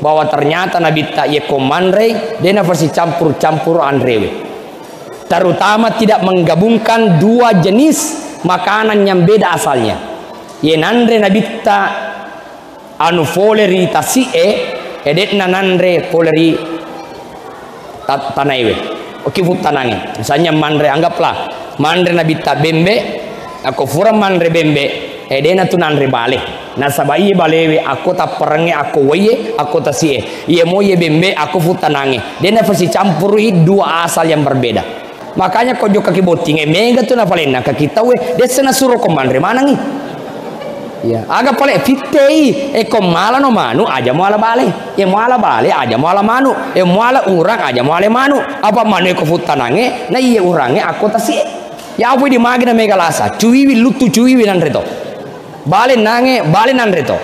bahwa ternyata Nabi ta ye komandre dena versi campur-campur andrewe. Terutama tidak menggabungkan dua jenis makanan yang beda asalnya. Ye nandre Nabi ta anu foleri tasie edetna nandre foleri tanaiwe. Oke futanange. Misalnya mandre, anggaplah mandre Nabi ta bembe aku fura mandre bembe edena tu nandre bale. Nasabai balewe aku ta perenge aku waye aku tasie. Ye moye bembe aku futanange. Dena versi campuri dua asal yang berbeda. Makanya kojo kaki boting mega tu na palena kaki tawe desena suruh komandre mana nih. Ya, agak pale fitei komala no manu aja muala bale. Ya muala bale aja muala manu. Ya muala urang aja muala manu. Apa manu ko futanange na iya urange aku tasie. Ya apa di magina mega lasa. Cuwiwi lutu cuwiwi nan reto. Bale nange bale nan reto.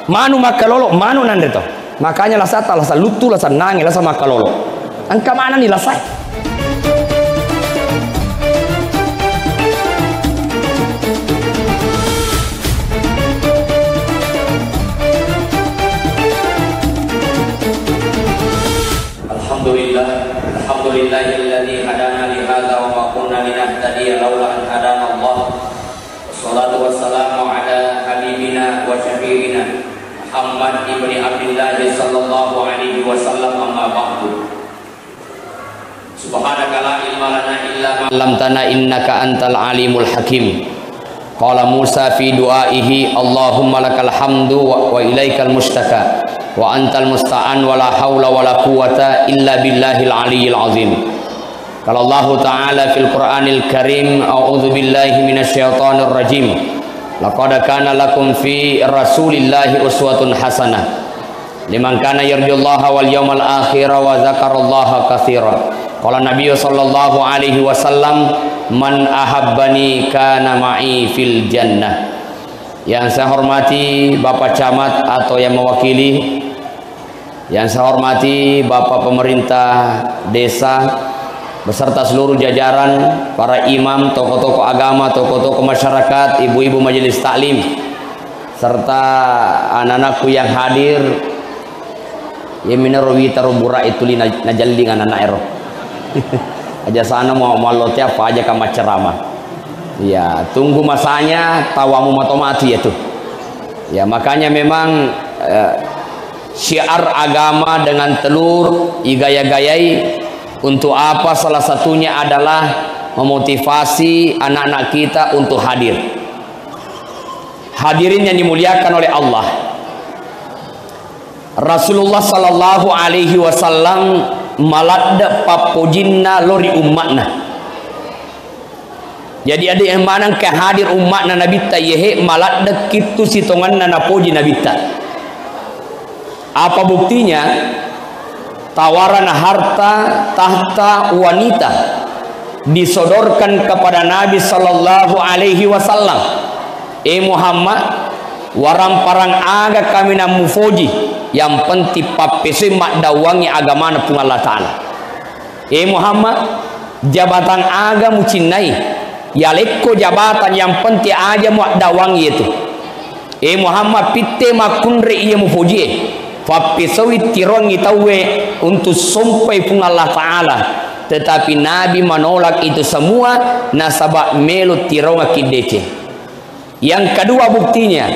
Manu makalolo manu nan reto. Makanya lasa lutu lasa nange lasa makalolo. Angka mana nih lasa? Alhamdulillahilladzi hadana li hadza wa ma kunna linahtadiya laula an hadana Allah. Wassalatu wassalamu ala habibina wa syafi'ina Muhammad ibni Abdullah sallallahu alaihi wasallam, amma ba'du. Subhanaka la ilma lana illa ma 'allamtana innaka antal alimul hakim. Qala Musa fi du'aihi Allahumma lakal hamdu wa ilaikal mustaka wa antal musta'an wa la hawla wa la quwata illa billahil aliyyil azim. Kalau Allah Ta'ala fil Qur'anil Karim, a'udzu billahi minasyaitonir rajim. Laqad kana lakum fi rasulillahi uswatun hasanah liman kana yarjullaha wal yawmal akhir wa dzakarallaha katsiran. Qala Nabi sallallahu alaihi wasallam, man ahabbani kana ma'i fil jannah. Yang saya hormati Bapak Camat atau yang mewakili, yang saya hormati Bapak Pemerintah Desa beserta seluruh jajaran, para imam, tokoh-tokoh agama, tokoh-tokoh masyarakat, ibu-ibu majelis taklim, serta anak-anakku yang hadir. Ya minarwi tarubura itu li najalli anak ero. Aja sana mau malotnya apa aja kama ceramah. Ya, tunggu masanya tawamu matomati itu. Ya, makanya memang syiar agama dengan telur igaya-gayai untuk apa? Salah satunya adalah memotivasi anak-anak kita untuk hadir. Hadirin yang dimuliakan oleh Allah. Rasulullah sallallahu alaihi wasallam maladda papojinna lori umatna. Jadi ada yang mana ke hadir umatna Nabi ta yehe maladda kitu sitonganna napoji Nabi ta. Apa buktinya? Tawaran harta, tahta, wanita disodorkan kepada Nabi sallallahu alaihi wasallam. Muhammad, warang parang aga kami namufoji, yang penting papese mak dawangi agama pun Allah Ta'ala. Muhammad, jabatan aga mucinai, ya leko jabatan yang penting aja mak dawangi itu. Muhammad pitte makunre iya mufoji. Fapisawi tirongi tawe untuk sampai pun Allah Ta'ala. Tetapi Nabi menolak itu semua, nasabak melu tironga kidece. Yang kedua buktinya,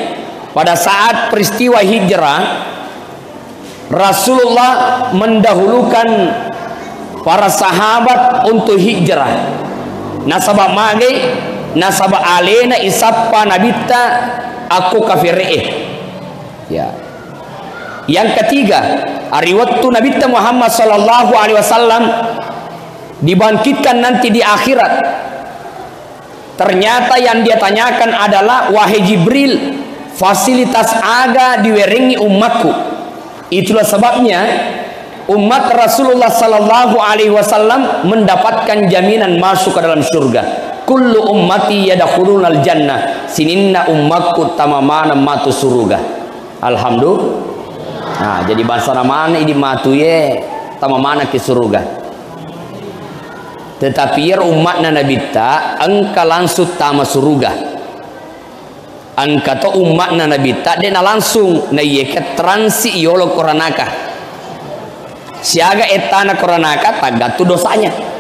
pada saat peristiwa hijrah, Rasulullah mendahulukan para sahabat untuk hijrah. Nasabak mage, nasabak alena isappa nabita aku kafir'eh. Ya. Yang ketiga, hari waktu Nabi Muhammad sallallahu alaihi wasallam dibangkitkan nanti di akhirat. Ternyata yang dia tanyakan adalah, wahai Jibril, fasilitas aga diwerengi umatku. Itulah sebabnya umat Rasulullah sallallahu alaihi wasallam mendapatkan jaminan masuk ke dalam surga. Kullu ummati yadkhulunal jannah, sininna ummatku tamamana matu surga. Alhamdulillah. Nah, jadi bahasa mana ini matuye tama mana ke surga. Tetapi umatna Nabi ta engka langsung tama surga. angkato umat na nabi tak de na langsung na yeke transi yolo koranaka siaga etana koranaka tagatu dosanya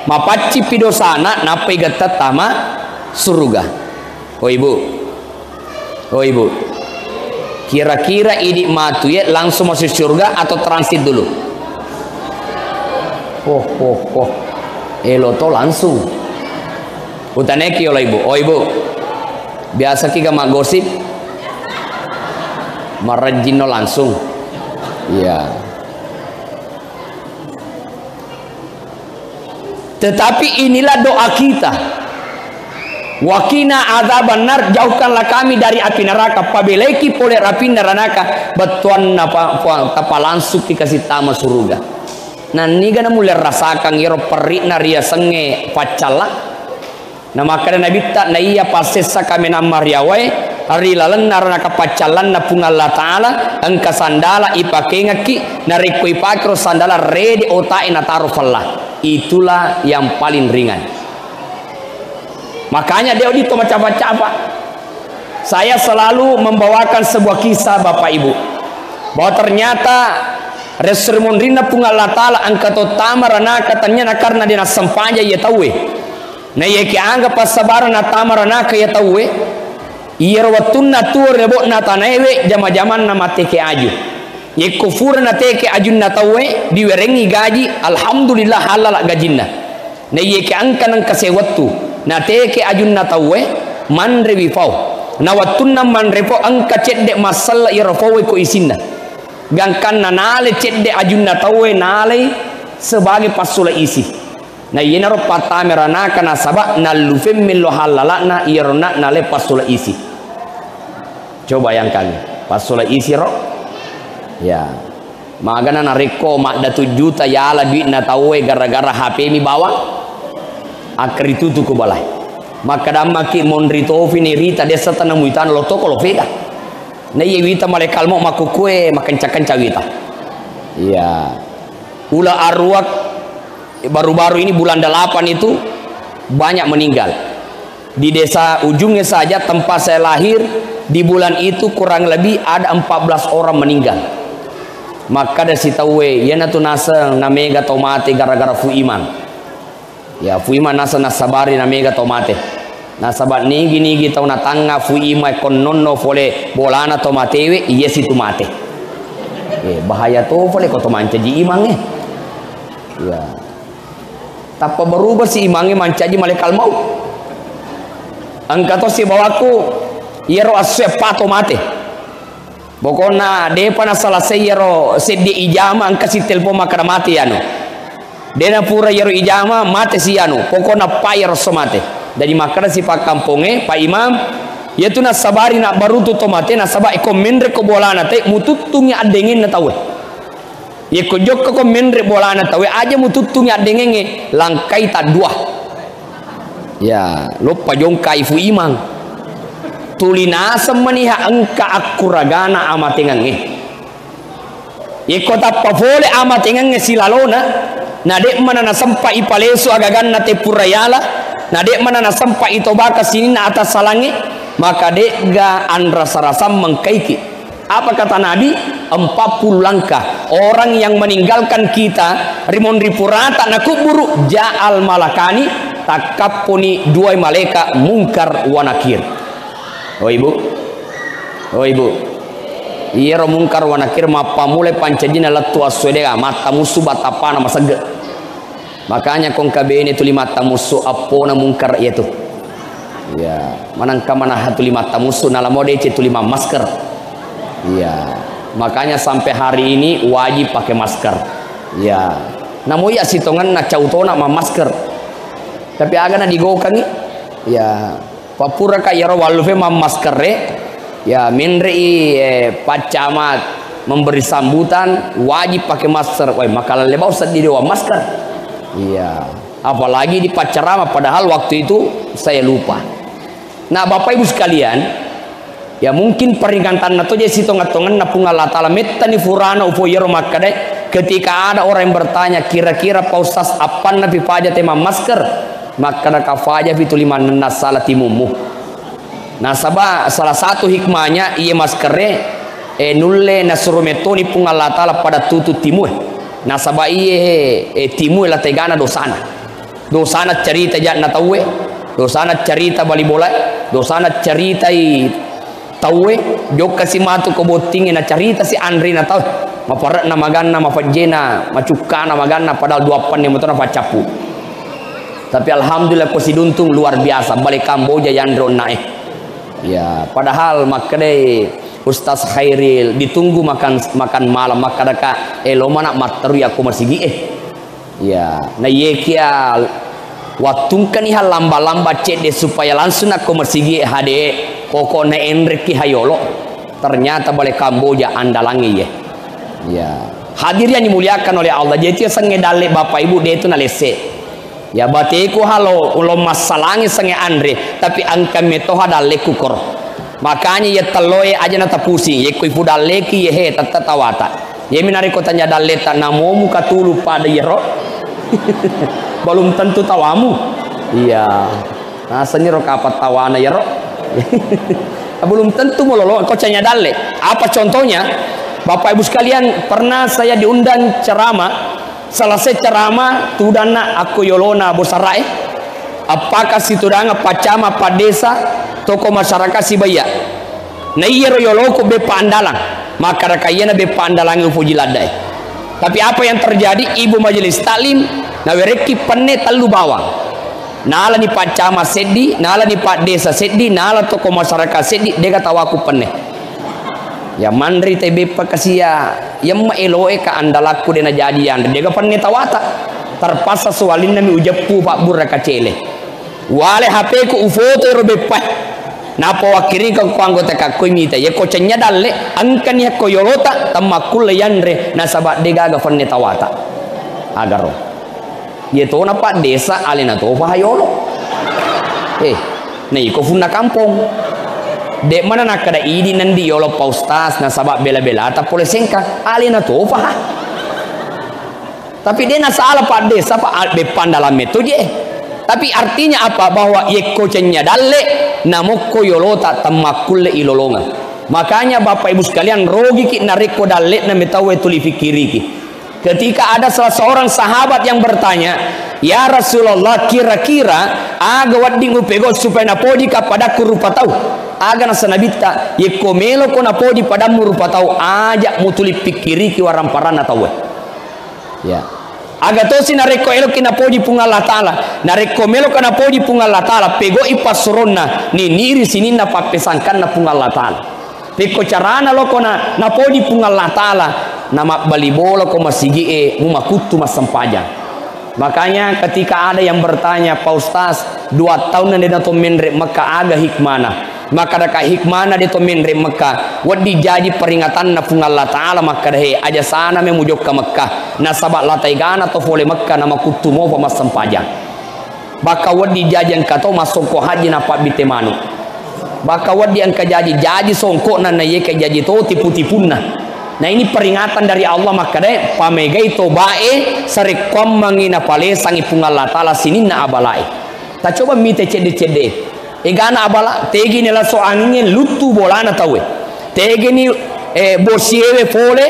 mapaci pi dosana napai gata tama surga. Oh ibu kira-kira idik matu ya langsung masuk surga atau transit dulu? Eloto langsung utaneki oleh ibu. Oh ibu biasa kita mak gosip marajino langsung ya. Tetapi inilah doa kita, wakina adzaban nar, jauhkanlah kami dari api neraka. Pabeleki pole api neraka batuan napa tapa langsung dikasih tama surga. Nah niga na mulai rasakan yero perik naria senge pacala. Nah maka nabi tak na iya pasesa kami namar yawai hari lalan narana kapacalan na pung Allah Ta'ala angka sandala ipakengaki nariku ipakro sandala redi otai na tarufallah. Itulah yang paling ringan. Makanya dia itu macam-macam. Saya selalu membawakan sebuah kisah Bapak Ibu, bahwa ternyata resremon rina pung Allah Ta'ala angkato tamarana katanya karena dia sempanya ya tahu na yeke angga pasabaran na tamarana ka ya tahu iya watunna tur rebo na tanewe jama-jaman na mateke aju ye kufur na teke aju na tahu diwerengi gaji alhamdulillah halal gajinna na yeke angka nang kasewatu na teke aju na tahu manre bifau na watunna manre po angka cedde masalla irafau ko isinna gangkan na nale cedde aju na tahu nale sebagai pasula isi. Nah yenaro patamerana kana sabak nalufem melo halalana irona nale pasula isi. Coba bayangkan pasula isi ro ya magana nareko mak datu juta ya ala duit na tawe gara-gara HP mi bawa akri tutu ko balai maka damaki monrito fini rita desa tanah muitan lo toko lo vega na ye wita male kalmo makukue makanca-kanca wita ya ula arwak baru-baru ini bulan 8 itu banyak meninggal di desa ujungnya saja tempat saya lahir. Di bulan itu kurang lebih ada 14 orang meninggal. Maka dari tahu ya natu nasa namega tomate gara-gara fu iman ya fu iman nasa nasabari namega tomate nasabat nigi tau na tanga fu iman kon nonno fole bolana tomatewe iya situ mate bahaya to fole ko tomanca ji imange ya tanpa berubah si imangi mancaji malekal mau angkato si bawaku yero assepato mate pokoknya depa na selesai yero sedi ijama angka si telpon makana mate anu dena pura yero ijama mate si anu pokoknya payar so mate dari makana si pak kamponge pak imam yaitu na sabari na barutu tomate na sabak iko mendre ko bolana te mututungi adengin na tawe ye ko jokko ko menre bolana tawe aja mututung ya dengenge langkai tak dua ya lupa jongkai fu imang tulina semeniha engka akuragana amatengange ye ko tappa fole amatengange silalona na dek mana na sampa ipalesu agagan na te purayala na dek mana na sampa itobaka sini na atas salange maka dek ga andra sarasam mengkaiki. Apa kata Nabi? 40 langkah orang yang meninggalkan kita rimon ripurata na kuburu ja'al malakani takapuni dua malaikat mungkar wa nakir. Oh ibu iya ro mungkar wa nakir mapamule pancajina latu aswedega mata musuh batapana masage makanya kong kabene tu lima tamusu apona mungkar itu ya manangka mana hatu lima tamusu nalamode tu lima masker. Iya, makanya sampai hari ini wajib pakai masker. Ya, namun ya sitongan nak cautona ma masker. Tapi agak na digokan ni. Ya, papura kaya walufe ma masker ya minri pacamat memberi sambutan wajib pakai masker. Wah, makalah lebau sedih dewa masker. Iya, apalagi di pacarama padahal waktu itu saya lupa. Nah, Bapak Ibu sekalian, ya mungkin peringatan atau jadi sitongan-tongan napung Allah Ta'ala metani furana ufo yero makade ketika ada orang yang bertanya kira-kira Pak Ustaz apa nabi faja tema masker maka naka faja fitu lima nasala timumu Nasabah salah satu hikmahnya iya maskere nulle nasurumetoni pung Allah Ta'ala pada tutu timu. Nasabah iya timu la tegana dosana. Dosana cerita jat na tawe, dosana cerita bali bola, dosana cerita tawe, jok kasih matu ko boting na cerita si Andri na tawe. Maparat na magana mafajena, macukana magana padahal duapan yang betul na pacapu. Tapi alhamdulillah ko si duntung luar biasa balik Kamboja yandro naik. Ya, padahal makade Ustaz Khairil ditunggu makan malam makadaka lo mana materi aku masih ya na yekia watungkan iha lamba-lamba cede supaya langsung aku masih hade koko na Enrique Hayolo ternyata balik Kamboja andalangi ya hadir yang dimuliakan oleh Allah jadi sange dale bapak ibu dia itu na lese ya bateku halo ulom masalangi sange Andre tapi angka metoha dale kukor. Makanya ya teloe aja nata pusing, ya koi pudal leki ya he tata tawata. Ya minari ko tanya daleta namomu katulu pada yero. Belum tentu tawamu. Iya. Nasanya ro kapat tawana yero. Belum tentu mololo ko tanya dalle. Apa contohnya? Bapak Ibu sekalian, pernah saya diundang ceramah. Selesai ceramah tudana aku yolona bosarai. Apakah situdanga pacama padesa toko masyarakat Sibaya na iyero yoloko be pandalang maka rakayana be pandalang ufuji ladai. Tapi apa yang terjadi ibu majelis taklim na wereki penne talu bawang nala ni pacama seddi nala ni pak desa seddi nala toko masyarakat seddi dega tawaku penne ya mandri tebe pakasia yamma eloe ka andalaku dena jadian dega penne tawata terpaksa soalin nami ujapu pak buraka cele wale HP ku ufoto robe pa napa wakiri ka anggota ka ko mita ye ko cenya dalle angkan ya ko yolota tamakul yandre nasaba dega ga fanne tawata agaro ye to na pak desa alena to fa hayolo nei ko funna kampung de mana nak kada idi nandi yolo pa ustaz nasaba bela-bela ta pole sengka alena to fa tapi dia nasala pak desa pak be pandalam metode. Tapi artinya apa? Bahwa yeko cenya dalle namoko yolota tamakulle ilolongan. Makanya Bapak Ibu sekalian rogi ki nareko dalle na metawe tuli fikiriki. Ketika ada salah seorang sahabat yang bertanya, "Ya Rasulullah, kira-kira aga wadding upego supaya napodi kapadaku rupa tahu." Aga na sanabita yeko melo ko napodi padamu rupa tahu aja mutuli fikiriki waramparana tahu. Ya. Aga tosi nareko elo kina podi punga Allah Ta'ala nareko melo kana podi punga Allah Ta'ala pego ipasuronna ni niri sininna papesangkan na punga Allah Ta'ala peko carana lo kona na podi punga Allah Ta'ala nama balibolo ko masigi mumakutu masampaja. Makanya ketika ada yang bertanya Pak Ustaz 2 tahun na to menre maka aga hikmana maka daka hikmana de to menre Mekah wadi jadi peringatan na punga Allah Ta'ala maka dahe aja sana memujok ke Mekah nasabak latai gana to fole Mekah nama kutumo pa masampaja baka wadi jajan kato masongko haji na pak bitemanu baka wadi angka jaji songko na ye ke jaji to tipu-tipunna. Nah ini peringatan dari Allah maka dahe pamegai to bae sarekom mangina pale sangi punga Allah Ta'ala sininna abalai ta coba mite cede-cede egana abala tegi nela so angin lutu bolana tawe tegi ni bosiewe fole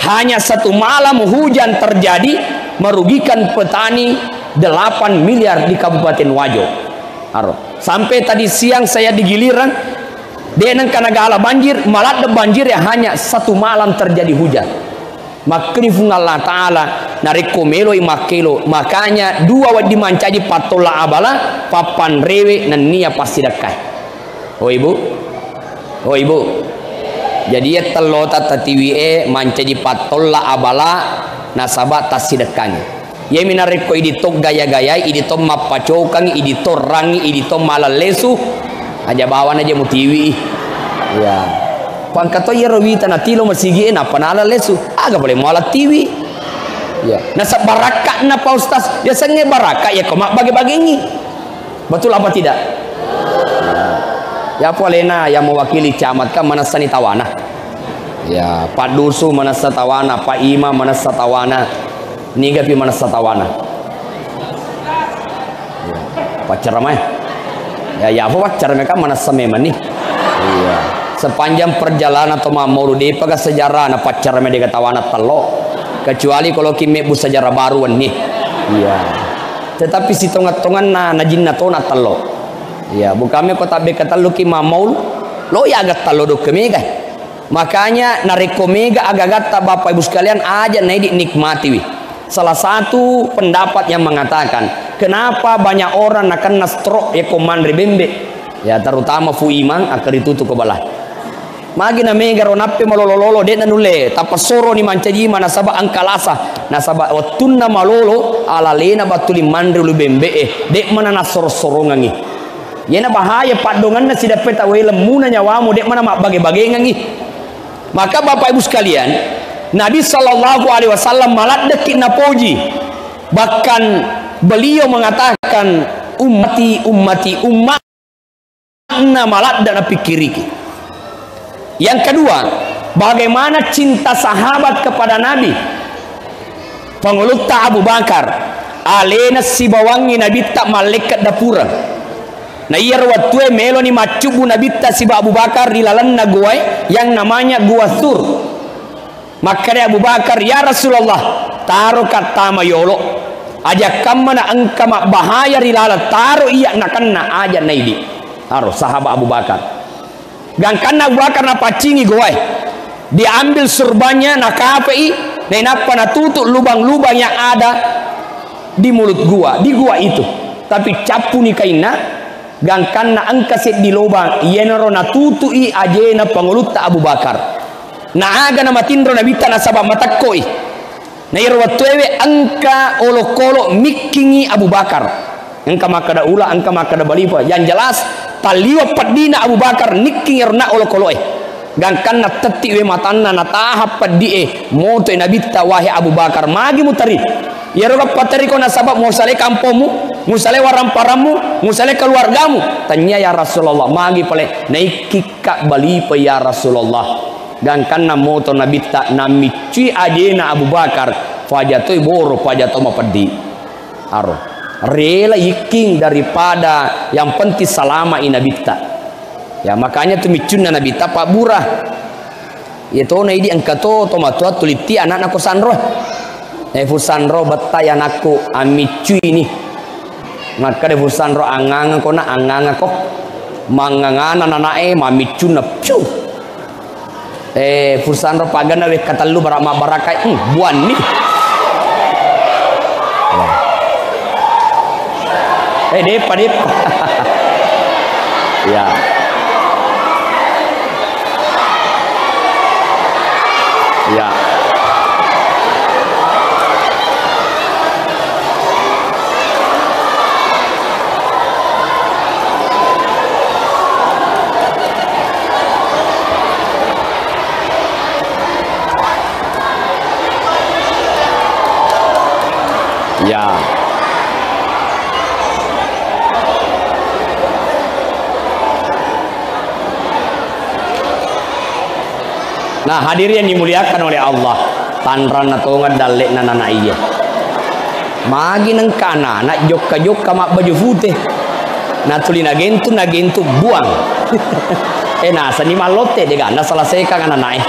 hanya 1 malam hujan terjadi merugikan petani 8 miliar di Kabupaten Wajo. Sampai tadi siang saya di giliran denang kanagala banjir malah banjir ya hanya 1 malam terjadi hujan. Makni Allah Ta'ala nariko melo imakelo makanya 2 wadi mancaji patola abala papan rewe nania pasti dekai. Oh ibu jadi ya telota tatiwie mancaji patola abala nasaba tasidekanya ye minariko iditok gaya-gaya iditok mapacokang iditok rangi iditok malalesu aja bawan aja mutiwi ya pangkato yerovita na tilo masigi na panala lesu aga boleh mualat TV ya nasa baraka na Pak Ustaz ya senge baraka ya koma bagi-bagingi betul apa tidak ya polena yang mewakili camat kan manasani tawana ya Pak Dusu manasa tawana Pak Ima manasa tawana niga pi manasa tawana ya Pak Ceramai ya apa Pak Ceramai kan manasa memang nih Iya. Sepanjang perjalanan atau mau di pakai sejarah na pacar me kata wana telo. Kecuali kalau kimi bu sejarah baru nih. Iya. Tetapi si tongat-tongan na jinna to na telo. Iya, bukan me kota be kata lu ki maul lo ya agak telo do kemi kan. Makanya narekomega agak ta Bapak Ibu sekalian aja nih dinikmati wi. Salah satu pendapat yang mengatakan kenapa banyak orang akan stroke ya komandre bembe ya terutama fu imang akan ditutup ke belah magi na mega ronappe malololo de nanule tapasoro ni mancaji mana saba angkalasa nasaba watunna malolo ala lena batuli mandre lu bembe de mana nasor-sorongangi yena bahaya padongan na sida peta we lemuna nyawamu de mana mak bage-bage ngangi. Maka Bapak Ibu sekalian, Nabi Shallallahu Alaihi Wasallam malat dekik napoji, bahkan beliau mengatakan ummati umatna malat dan pikiriki. Yang kedua, bagaimana cinta sahabat kepada Nabi. Pengulutta Abu Bakar, alena si bawangi Nabi tak malaikat dapura. Nah iya waktu melo ni macubu Nabi tak si Abu Bakar di lalanna gua yang namanya Gua Sur. Maka dia Abu Bakar, ya Rasulullah, taruh kata mayolo, aja kamana angka mak bahaya rilala taruh iya nakana aja naidi. Taruh sahabat Abu Bakar. Gangkana Abu Bakar na pacingi goai. Diambil surbannya nakapei, nenapa na tutup lubang-lubang yang ada di mulut gua, di gua itu. Tapi capu ni kaina, gangkana angka set di lubang, yenero na tutui ajena pangulutta Abu Bakar. Na aga na matindro na bita na sabab matakoi na irwatwewe angka olokolo mikingi Abu Bakar angka makada ula angka makada balipa yang jelas taliwa padina Abu Bakar niking irna olokolo gangkan na teti we matanna na tahap padie moto na bita wahi Abu Bakar magi mutari yaroga patari ko na sabab musale kampomu musale waramparamu musale keluargamu tanya ya Rasulullah magi pale naikika balipa ya Rasulullah gangkan na moto Nabi tak namicui ajena Abu Bakar fajatoi boro fajato mapedi aro rela iking daripada yang penting salama ina bitta ya makanya tu micunna Nabi tak Pak Burah itu na idi angkato tomatua tuliti anak aku sanro fusanro betay anakku amicui ini maka de fusanro angang kona angang kok mangangana nanae mamicuna piu Fursanro pagana we katalu barama barakai buan nih depa ya ya ya nah hadirin yang dimuliakan oleh Allah tanran atau ngedalek nana iya magi neng kana nak jokka mak baju putih natuli nagentu buang nah sani malote dega na salah seka kana nae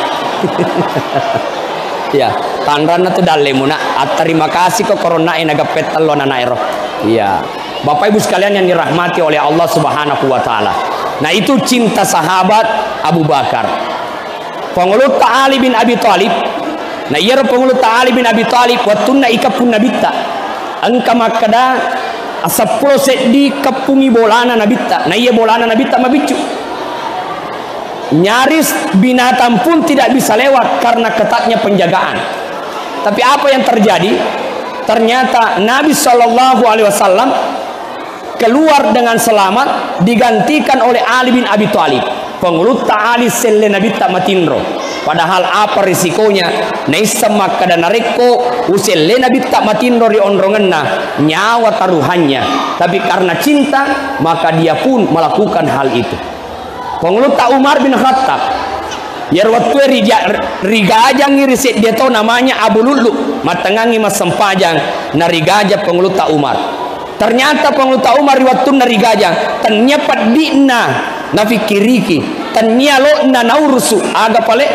ya tanran itu dalemuna terima kasih kok corona nagapet telo nanaero iya Bapak Ibu sekalian yang dirahmati oleh Allah Subhanahu wa taala. Nah itu cinta sahabat Abu Bakar. Pengulut Ali bin Abi Thalib. Nah iya pengulut Ali bin Abi Thalib watunna ikapun nabita angka makada asapro seddi kapungi bolana nabita. Nah iya bolana nabita mabicu nyaris binatang pun tidak bisa lewat karena ketatnya penjagaan. Tapi apa yang terjadi? Ternyata Nabi Shallallahu Alaihi Wasallam keluar dengan selamat digantikan oleh Ali bin Abi Thalib. Pengulut Ali selle Nabi tak matindro. Padahal apa risikonya? Naisa maka dan nareko uselle Nabi tak matindro di ondrongenna nyawa taruhannya. Tapi karena cinta maka dia pun melakukan hal itu. Pengulut Umar bin Khattab ya waktu rigajang ngirisit dia tahu namanya Abu Lulu matengangi mas sempajang narigaja pengulut Umar ternyata pengulut Umar waktu narigajang ternyata dina nafikiriki tanyalo na naurusu aga pale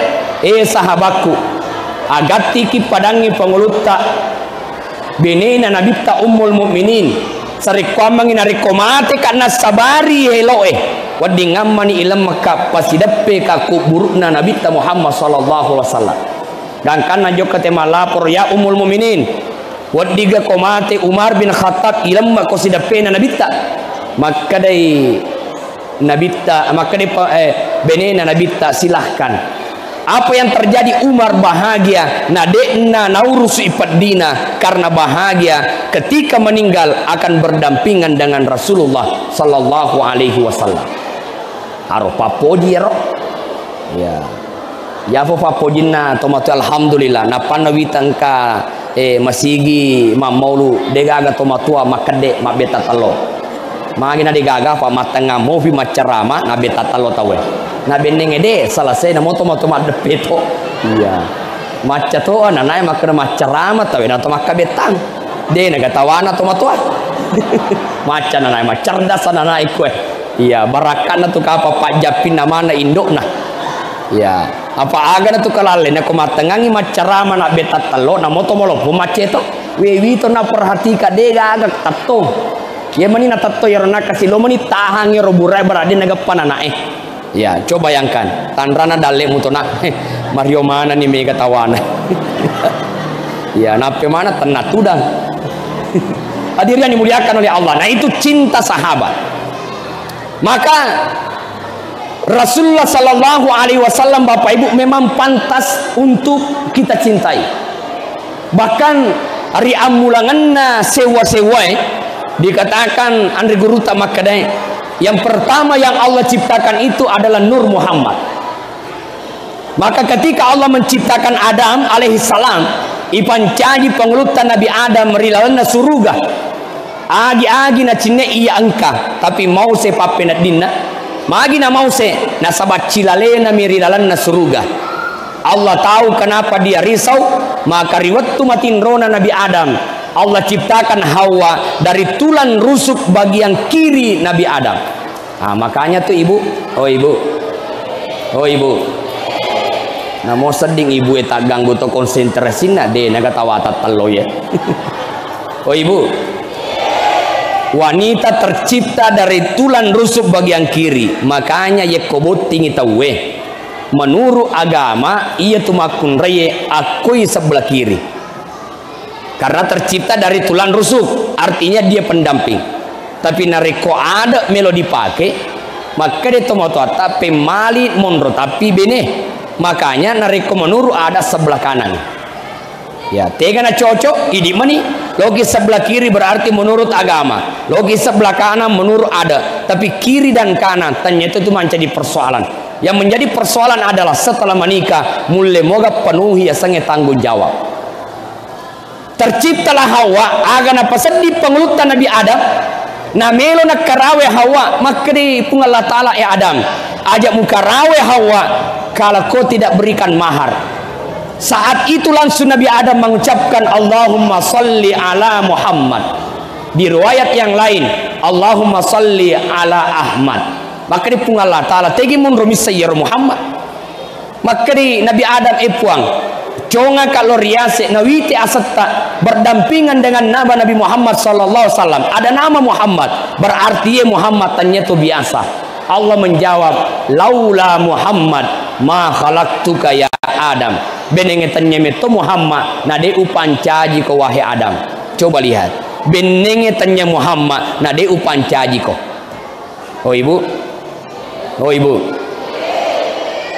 sahabatku agati ki padangi panguluta benena nabita ummul mukminin sarikwamang inarikomate kana sabari heloe wadi ngammani ilam maka pasidappe ka kuburna nabita Muhammad sallallahu alaihi wasallam dan kana jokate malapor ya ummul mukminin wadi ga komate Umar bin Khattab ilam maka sidappe na nabita maka dai nabita maka dai benena nabita silahkan. Apa yang terjadi? Umar bahagia nadekna naurusu ipaddina karena bahagia ketika meninggal akan berdampingan dengan Rasulullah sallallahu alaihi wasallam. Aro papoji ro ya ya fo papojina tomatu alhamdulillah napana witangka masigi mamaulu degaga tomatua makade mabeta talo magina degaga pa matanga movi macarama nabeta talo tawe na benenge de selesai na moto depeto iya maca to anana makna macarama tawe na to makabetang de na gatawana to matua maca nana cerdas nana ikwe iya barakana tu kapa pajapin namana indokna iya apa aga na tu kalale na kumatengangi macarama na beta talo na moto molo maceto wewi to na perhatika de aga tatto ya mani na tatto yarana kasilo mani tahangi roburai berade naga pananae. Ya, coba bayangkan, tanrana dalek mutona, Mario mana nih mega tawana. Ya, nape mana tenat udang. Hadirin yang dimuliakan oleh Allah. Nah, itu cinta sahabat. Maka Rasulullah sallallahu alaihi wasallam Bapak Ibu memang pantas untuk kita cintai. Bahkan hari amulanganna sewa-sewa dikatakan Andri Guru Tamakadai. Yang pertama yang Allah ciptakan itu adalah Nur Muhammad. Maka ketika Allah menciptakan Adam alaihissalam, ipancaji pengulutan Nabi Adam merilalana suruga. Agi-agi na cine iya angka, tapi mau se pape na dinna, magi na mau se na sabat cilalena merilalana suruga. Allah tahu kenapa dia risau, maka riwattu matin rona Nabi Adam. Allah ciptakan Hawa dari tulang rusuk bagian kiri Nabi Adam. Nah, makanya tuh ibu, oh ibu, nah mau seding ibu tak ganggu to konsentrasi nak deh naga tawata telo ya. Oh ibu, wanita tercipta dari tulang rusuk bagian kiri, makanya ye koboting itawe. Menurut agama ia tuh makun reye akui sebelah kiri. Karena tercipta dari tulang rusuk, artinya dia pendamping. Tapi nareko ada melo dipakai, maka dia tomato tapi mali monro tapi bene. Makanya nareko menurut ada sebelah kanan. Ya, tegana cocok idi mani. Logis sebelah kiri berarti menurut agama. Logis sebelah kanan menurut ada. Tapi kiri dan kanan ternyata itu menjadi persoalan. Yang menjadi persoalan adalah setelah menikah mulai moga penuhi asange tanggung jawab. Terciptalah Hawa agar apa sedih pengulutan Nabi Adam na melo nak karawe Hawa maka di pungalah ta'ala Adam ajak muka rawe Hawa kalau kau tidak berikan mahar. Saat itu langsung Nabi Adam mengucapkan Allahumma salli ala Muhammad. Di riwayat yang lain Allahumma salli ala Ahmad. Maka di pungalah ta'ala tegi mun rumisa ya Muhammad. Maka di Nabi Adam puang conga kalau riase nawiti asata berdampingan dengan nama Nabi Muhammad sallallahu alaihi wasallam. Ada nama Muhammad, berarti Muhammad tanya itu biasa. Allah menjawab, laula Muhammad ma khalaqtuka ya Adam. Benenge tanya meto Muhammad nade upancaji ko wahai Adam. Coba lihat. Benenge tanya Muhammad nade upancaji ko. Oh ibu. Oh ibu.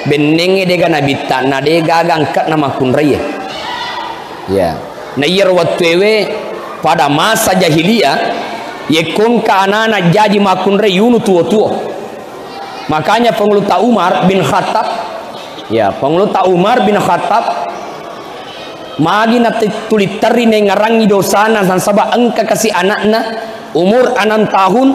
Benenge dega nabita na dega gangkat nama kunraya ya na yer watwewe pada masa jahiliyah yekon ka anana jaji makunre yunu tuo makanya pengeluta Umar bin Khattab ya pengeluta Umar bin Khattab magi na tulit tari ne ngarangi dosana san saba engka kasih anakna umur 6 tahun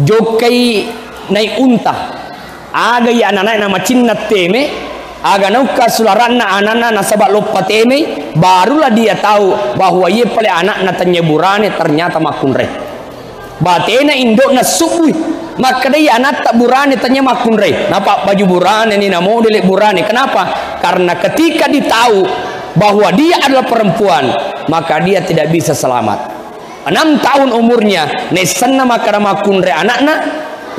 jokai naik unta aga ya anak nama cinna teme aga nauka sularanna anana nasabak lupa teme barulah dia tahu bahwa ia pale anak na tanyeburane ternyata makunre batena indok na subuh Maka dia anak tak burane tanya makun rei. Napa baju burane ini namo delik burane. Kenapa? Karena ketika ditahu bahwa dia adalah perempuan, maka dia tidak bisa selamat. 6 tahun umurnya, nesana maka makun rei anaknya,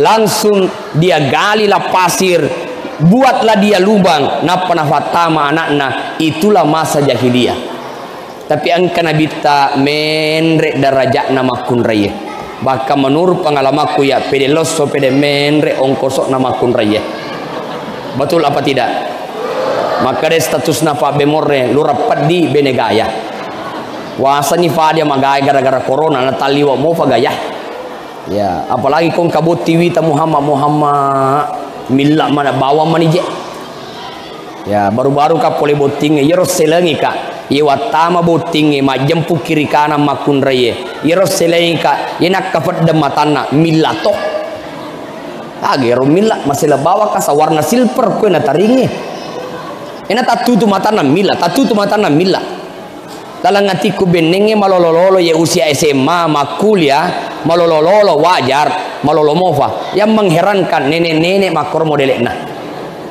langsung dia galilah pasir, buatlah dia lubang, napa nafatama anaknya. Itulah masa jahiliyah. Tapi angka nabi ta menre darajat nama kun raya. Bahkan menurut pengalamanku ya, pede loso pede menre ongkosok nama kun raya. Betul apa tidak? Maka de status napa bemorre lu rapat di benegaya. Wasa ni fadia magaya gara-gara corona na taliwa mo pagaya. Ya, apalagi kong kabuti wita Muhammad milak mana bawa manije. Ya, baru-baru ka pole boting yero selengi ka. Iwatama boting majempu kiri kanan makun raya. Yero selengi ka yenak kafat dematana milato. Agero milak masih bawa ka sawarna silver ko na taringi. Ena tatutu matana mila, tatutu matana mila. Dalam ngatiku benenge malololo ya usia SMA makuliah malololo wajar malolomofa. Yang mengherankan nenek-nenek makor modelekna.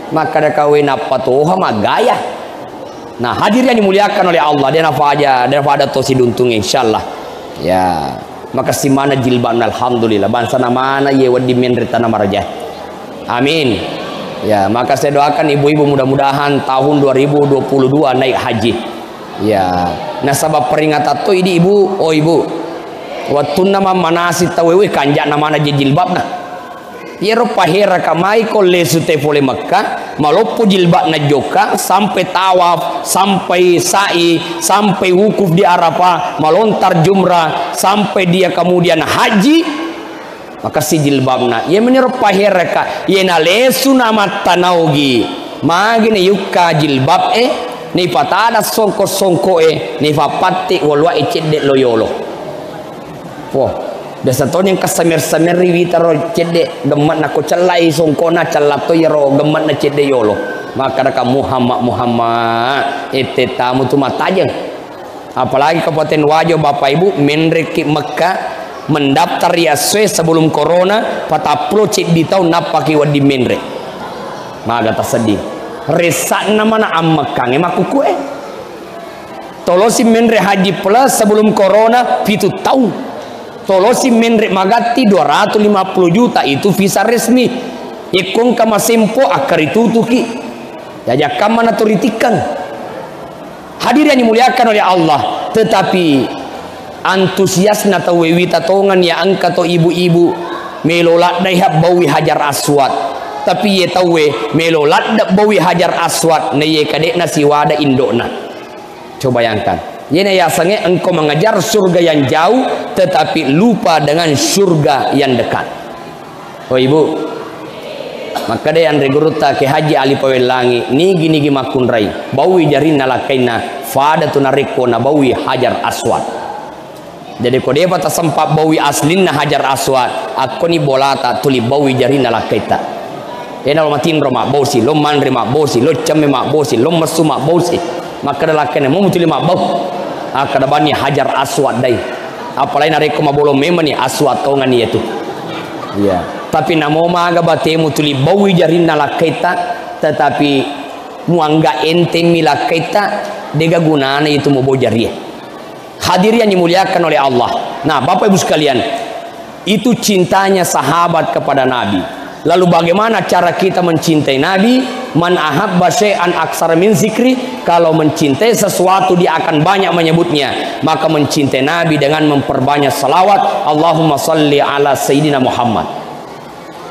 Maka ada kawin apa tuh magaya. Nah, hadir yang dimuliakan oleh Allah, dia nafaja, dia pada tosi duntung insyaallah. Ya, maka si mana jilbab alhamdulillah, bangsa mana ye wadi menrita nama raja. Amin. Ya, maka saya doakan ibu-ibu mudah-mudahan tahun 2022 naik haji. Ya, nah sabab peringatan tuh ini ibu, oh ibu. Waktu nama manasi tawewe kanjak nama aja jilbabna. Yero pahera kamai kolle sute pole Makkah malopo jilbab na joka sampai tawaf sampai sa'i sampai wukuf di Arafah malontar jumrah sampai dia kemudian haji maka si jilbabna ye menero pahera ka ye na lesu nama tanaugi magine yukka jilbab ni patada songko ni fapatti walwa icedde loyolo wah biasa tuh yang kesemer-semer riwita ro cede gemat nako celai songkona celato yero gemat na cede yolo maka raka Muhammad ete tamu tu mataja apalagi kabupaten Wajo bapak ibu menreki Mekah mendaftar yaswe sebelum corona 40 cek di tahun napaki wadi menre maka tersedih resak nama na ammekang emaku kue tolosi menre haji plus sebelum corona 7 tahun tolosi menrek magati 250 juta itu visa resmi ikung kama sempo akar itu tuki ya jakam mana turitikan hadir yang dimuliakan oleh Allah tetapi antusias nata wewi tatongan ya angka to ibu-ibu melolat daiha bawi hajar aswad tapi ye tawe melolat dak bawi hajar aswad ne ye kadek nasi wada indokna coba bayangkan. Yene yasange engkau mengejar surga yang jauh tetapi lupa dengan surga yang dekat. Oh ibu, maka dia andre guruta ke haji ali pawelangi ni gini makun rai bawi jarina lakaina fada tunariko na bawi hajar aswad. Jadi ko dia pata sempat bawi aslin na hajar aswad aku ni bolata tuli bawi jarina lakaita. Ena lo matin roma bosi lo manre ma bosi lo chemme ma bosi lo masu ma bosi maka lakaina mo mutuli ma bau akadabani hajar aswad dai apalagi nareko mabolo memang ni aswad tongan itu ya tapi namo maga batemu tuli bawi jarinna lakaita tetapi muangga enteng milakaita dega gunana itu mau bojarie hadir yang dimuliakan oleh Allah. Nah bapak ibu sekalian itu cintanya sahabat kepada Nabi. Lalu bagaimana cara kita mencintai Nabi? Man ahabba syai'an aksara min zikri. Kalau mencintai sesuatu dia akan banyak menyebutnya. Maka mencintai Nabi dengan memperbanyak salawat. Allahumma salli ala Sayyidina Muhammad.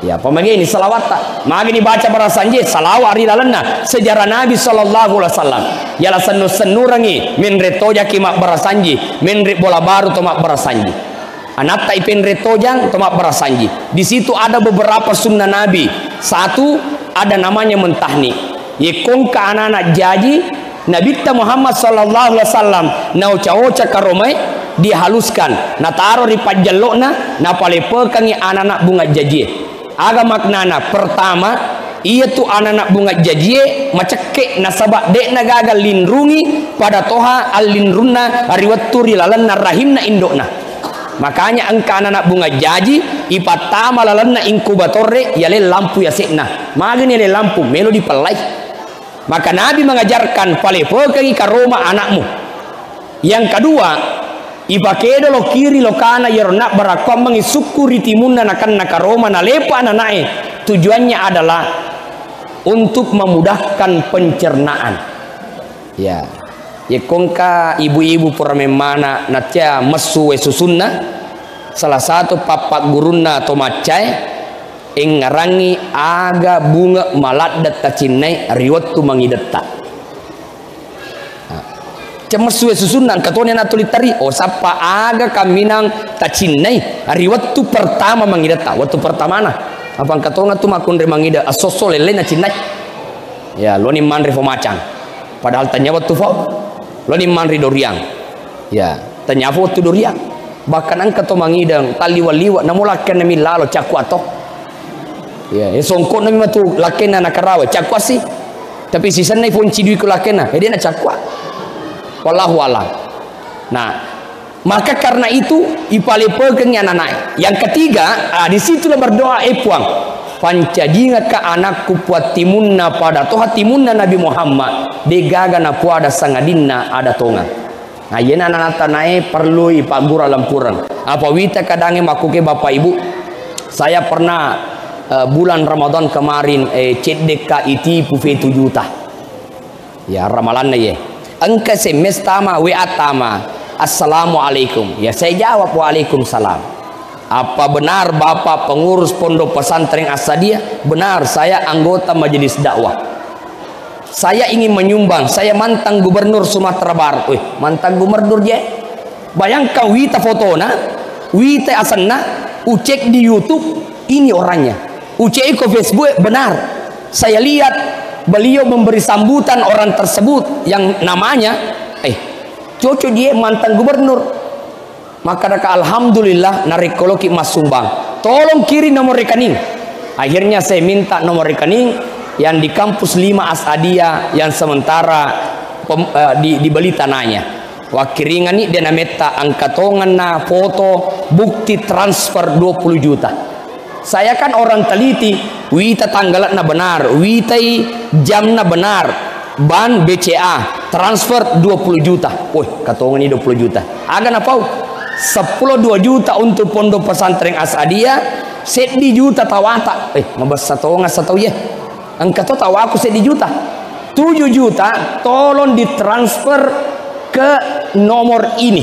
Ya, pemagi ini salawat tak? Magi dibaca barasanji salawat ari dalenna sejarah Nabi sallallahu alaihi wasallam. Yala senu rangi min retoja ki mak barasanji, min bola baru to mak barasanji. Anak tak ipin retojang tomak berasanji. Di situ ada beberapa sunnah Nabi. Satu ada namanya mentahni. Yekong ke anak-anak jaji Nabi Muhammad sallallahu alaihi wasallam na oca-oca karomai dihaluskan. Na taro di pajalokna na palepekangi anak-anak bunga jaji. Aga maknana pertama ia tu anak-anak bunga jaji macekek nasabak dek na gagal linrungi pada toha al linrunna ariwaturi lalan rahimna indokna. Makanya engka anak bunga jaji ipatama lalanna inkubatorre yale lampu ya sekna. Magani yale lampu melo dipelai. Maka Nabi mengajarkan pale pekangi karoma anakmu. Yang kedua, ipakedo lo kiri lo kana yerna barakom mengisukuri timunna nakan nakaroma nalepa ananae. Tujuannya adalah untuk memudahkan pencernaan. Ya. Ya kongka ibu-ibu puramemana natya mesu susunna salah satu papak guruna atau macai ngarangi aga bunga maladat tacinai riwat tu mangidetta cemesu susunna katone na tulitari oh sapa aga kaminang tacinai riwat tu pertama mangidetta waktu pertama na apa katonga tu makundre mangida asoso lele na cinai ya lo ni manre fo macang padahal tanya waktu fo lo ni manri doriang ya tanya foto doriang bahkan angkat to mangidang taliwa-liwa namulakan nami lalo caku ato ya songko nami matu lakena nakarawa caku sih tapi sisan nai fonci dui ku lakena dia na caku wallahu alam. Nah maka karena itu ipale pegengnya anak. Yang ketiga di situlah berdoa puang pancadinga ka anakku puat timunna pada toha timunna Nabi Muhammad degaga na puada sangadinna ada tonga. Nah yena nanata nae perlu ipagura lampuran. Apa wita kadange makuke Bapak Ibu. Saya pernah bulan Ramadan kemarin cedeka itipu 7 juta. Ya ramalanna ye. Engka SMS tama WA tama. Assalamualaikum. Ya saya jawab waalaikumsalam. Apa benar Bapak pengurus pondok pesantren As-Sadiyah? Benar, saya anggota majelis dakwah. Saya ingin menyumbang. Saya mantan gubernur Sumatera Barat. Mantan gubernur je. Bayangkan wita fotona, wita asanna, ucek di YouTube, ini orangnya. Ucek ke Facebook, benar. Saya lihat beliau memberi sambutan orang tersebut yang namanya cocok dia mantan gubernur. Maka alhamdulillah narikoloki mas sumbang. Tolong kiri nomor rekening. Akhirnya saya minta nomor rekening yang di kampus 5 As-Sadiyah yang sementara dibeli tanahnya. Wakiringan nih dia nameta angkatongan na foto bukti transfer 20 juta. Saya kan orang teliti, wita tanggalan na benar, witai jam na benar, ban BCA transfer 20 juta. Woi, katongan ini 20 juta. Aga na pau 10-2 juta untuk pondok pesantren As-Sadiyah, sedih juta tawata. Mabas satu ya. Angkat to tawaku sedih juta. 7 juta tolong ditransfer ke nomor ini.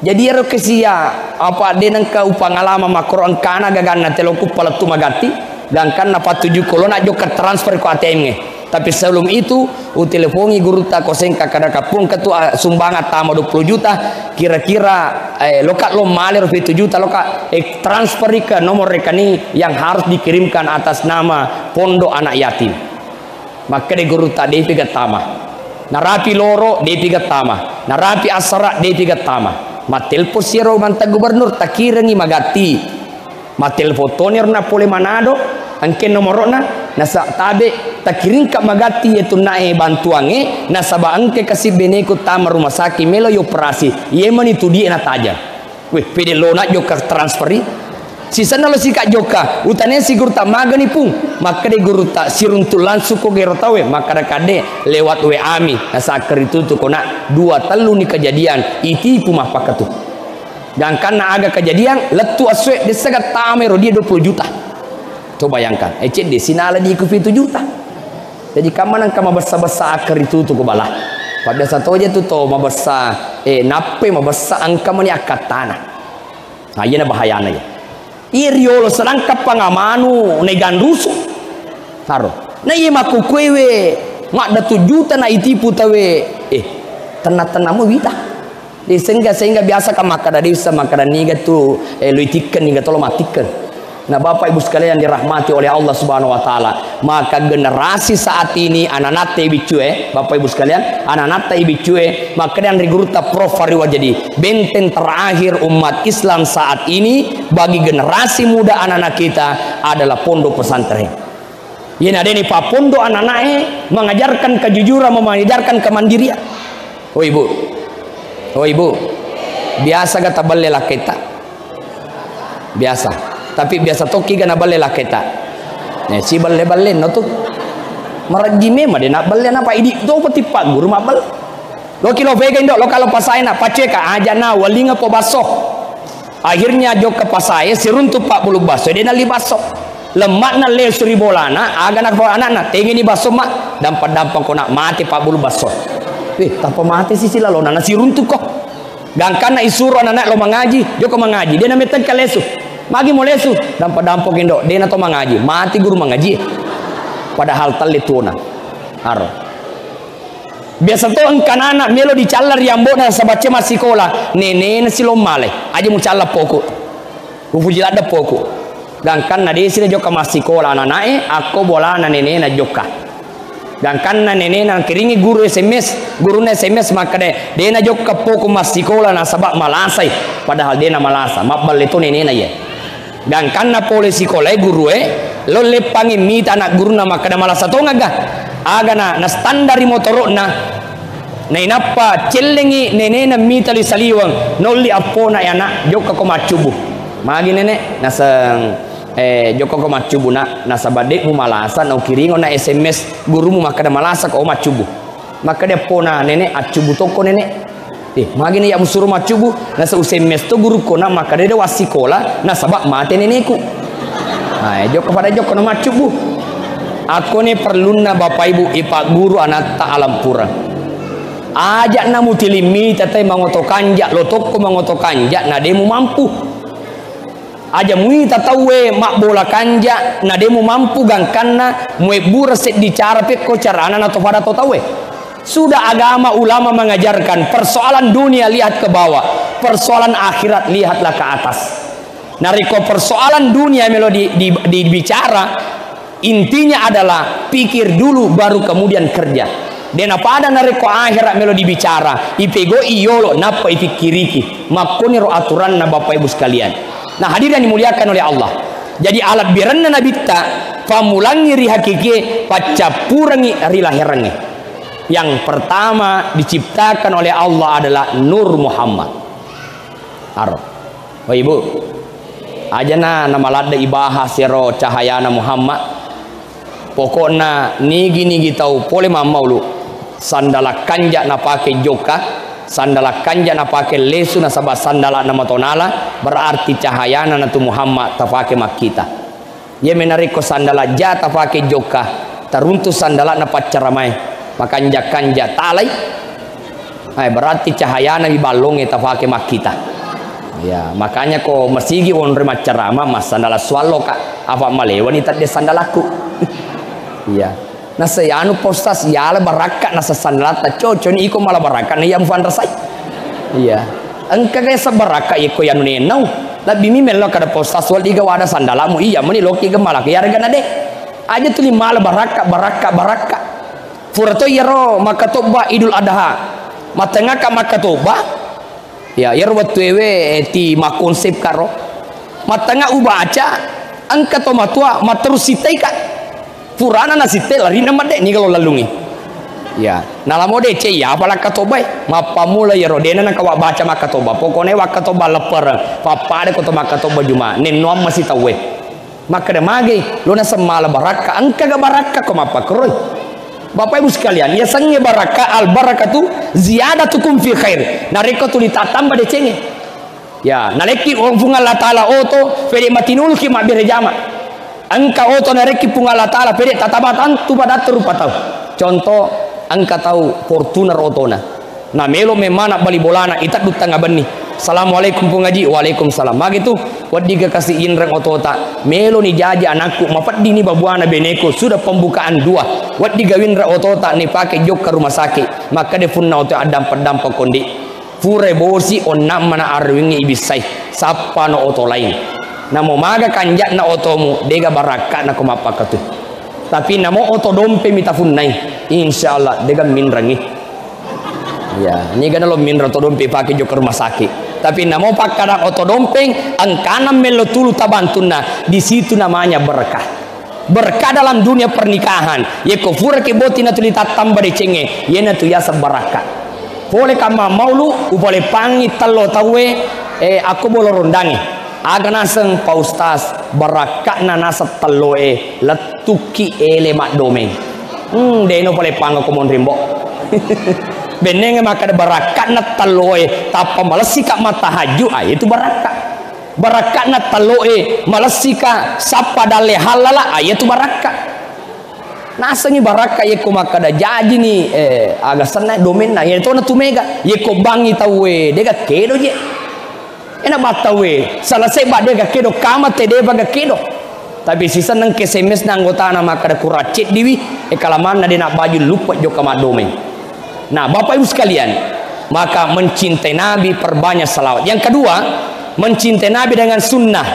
Jadi ero kesia apa denang ka upangalaman makron kana gagana teloku palatu magati dan kana 7 kolona joka transfer ke ATM nge. Tapi sebelum itu utelefoni guru tak koseng kakada kapung ketua sumbangan tama 20 juta kira-kira loka lo maler 7 juta loka transfer ke nomor rekening yang harus dikirimkan atas nama pondok anak yatim. Maka de guru tak DP tama narapi loro DP tama narapi asara DP tama matel posiro manta gubernur takirangi magati matel fotonir na pole Manado angke nomorona nasa tabe takiring ka magati itu nae bantuange nasaba angke kasih beneku tama rumah sakit melo yo operasi yeman itu dia na taja weh pede lona joka transferi sisa nalo sika joka utane si guru tak magani pung maka de guru tak siruntulan suko gero tawe maka kade lewat WA mi nasa itu tu kona 2 telu ni kejadian iti pumah pakatu dan karena ada kejadian letu aswe desagat tamero dia 20 juta. Coba bayangkan, di sinala di ku 7 juta. Jadi kaman ang mabasa-basa akar itu tu kebalah. Pada satu aja tu to mabasa nape mabasa ang kamani akat tanah. Nah, iya na bahayana ya. Iriolo serangkap pangamanu negan rusu. Taro. Na iya makukwewe mak da 7 juta na itipu tawe. Tenat-tenamu wita. Di sehingga biasa ka makada desa makada niga tu luitikan niga tolo matikan. Nah Bapak Ibu sekalian dirahmati oleh Allah Subhanahu wa taala, maka generasi saat ini anak-anak ibicue, Bapak Ibu sekalian, anak-anak ibicue, maka dan rigurta profari wajadi benteng terakhir umat Islam saat ini bagi generasi muda anak-anak kita adalah pondok pesantren. Ini ada nih Pak pondok anak-anaknya mengajarkan kejujuran, mengajarkan kemandirian. Oh Ibu, biasa gata balle laketa biasa, tapi biasa toki gana balle laketa si balle no tuh maragi mema de nak balle napa idi to pati pak guru mabal lo kilo vega indo lo kalau pasai na paceka aja na walinga po baso akhirnya jok ke pasai siruntu pak bulu baso de na li baso lemak na le suri bolana aga nak anak na tengi ni baso mak dampang ko nak mati pak bulu baso tanpa mati sih sila lo nana siruntu kok gangkan na isuru anak lo mengaji joko mengaji dia na metan kalesu magi mo lesu dampang indo dia na to mengaji mati guru mengaji padahal talituna aro biasa to engkan anak melo dicalar yambo na sabace masih sekolah nene na silom male aja mu cala poko ufujila ada poko gangkan na desi na joka masih sekolah anak aku bola na nene na joka gangkan na nene na kiringi guru SMS guru na SMS maka de na joka poko masih sekolah na sabak malasai padahal dia na malasa mabal itu nene na ye gangkan na polisi sekolah guru lo lepangi mita anak guru na maka da malasa to ngaga aga na standari motorok na inapa celengi nene na mita li saliwang nolli apona ya na joka ko macubu magi nene na sang joka ko macubu na sabade mu malasa na kiringo na SMS guru mu maka da malasa ko macubu maka de pona nene acubu toko nene magi ne ya musuru macubu na sa SMS to guru ko na maka de wasikola na sabak mate neneku joka pada joka na macubu aku ni perlu na bapak ibu ipak guru anak tak alam pura ajak na mutilimi tatai mangoto kanjak lo toko mangoto kanjak na demu mampu aja mui tatawe mak bola kanjak na demu mampu gangkanna mue bura set dicara peko carana na to pada to tawe sudah agama ulama mengajarkan persoalan dunia lihat ke bawah persoalan akhirat lihatlah ke atas nariko persoalan dunia melo dibicara intinya adalah pikir dulu baru kemudian kerja dan apa ada nariko akhirat melo dibicara ipego iyolo napa ipikiriki makoni ro aturan na bapak ibu sekalian nah hadirin dimuliakan oleh Allah jadi alat biranna nabitta pamulangi ri hakiki pacapurangi ri lahirangi yang pertama diciptakan oleh Allah adalah Nur Muhammad aro oh ibu aja nama lada ibahas sero cahayana Muhammad pokoknya nigi tahu pole mamau lu sandala kanja na pake joka sandala kanja na pake lesu na sabah sandala na matonala berarti cahayana na tu Muhammad ta pake makita ye menariko sandala ja ta pake joka taruntu sandala na pacaramai makanja talai berarti cahayana bibalonge ta pake makita ya makanya kok mesigi won rema carama mas sandala swallow kak apa malewani tadi sandalaku iya na saya anu postas ya la baraka na sa sandalata coco ni iko mala baraka na yam fan rasai iya engka kaya sa baraka iko yanu nenau labi mi melo kada postas wal diga wada sandalamu iya meni loki ga malak ya regana de aja tuli mala baraka furato yaro makatoba idul adha matengaka makatoba ya yaro watwewe ti makonsep karo matanga ubaca angka to matua matrusitai ka purana na sitai lari nama de ni kalau lalungi ya nalamo de ce ya pala katoba mapamula yaro dena na kawa baca makatoba pokone wakatoba leper papade ko to makatoba juma nenno masih tawe maka de magi lo na semala baraka angka ga baraka ko mapakroy Bapak ibu sekalian, ya sangnya baraka al barakatu ziyadatukum fi khair. Nareko tu ditatamba de cenge. Ya, naleki orang funga Allah taala oto pede matinul ki ma birejama. Angka oto nareki punga Allah taala pede tatabatan tu pada terupa tahu. Contoh angka tahu Fortuner otona. Na melo memana bali bolana itak dutang abani. Assalamualaikum pengaji, waalaikumsalam. Begitu, wadiga kasih inreng otota. Melo ni jaji anakku, mapat dini babuana beneko sudah pembukaan 2. Wadiga winra otota ni pakai jok ke rumah sakit. Maka de funna oto adam pedam pekondi. Fure bosi onna mana arwingi ibisai. Sapa no oto lain. Namo maga kanjak na otomu dega baraka na kumapa katu. Tapi namo oto dompe mita funnai. Insyaallah dega minrangi. Ya, ini kan lo minra otodompe pakai jok ke rumah sakit. Tapi namo pakadang otodompeng angkanam melo tulu tabantuna. Di situ namanya berkah. Berkah dalam dunia pernikahan. Ye kufur ke botina tulita tambah de cenge. Ye na tu yasa baraka. boleh kama maulu boleh pangi telo tawe aku boleh rondangi aga naseng pa ustaz barakakna nasat telo letuki ele mak domeng deno boleh pang aku mon rimbo benenge maka ada barakakna telo tapa malesika mata haju itu barakakna telo malesika sapa dale halala itu barakak nasanya baraka yeko maka da jaji ni aga sana domen na yeto na tumega yeko bangi tawe dega kedo je ena batawe selesai ba dega kedo kama te deba ga kedo tapi sisa nang kesemes na anggota na maka da kuracit diwi kalaman na dina baju lupa jo kama domen. Nah Bapak Ibu sekalian, maka mencintai Nabi perbanyak salawat. Yang kedua, mencintai Nabi dengan sunnah.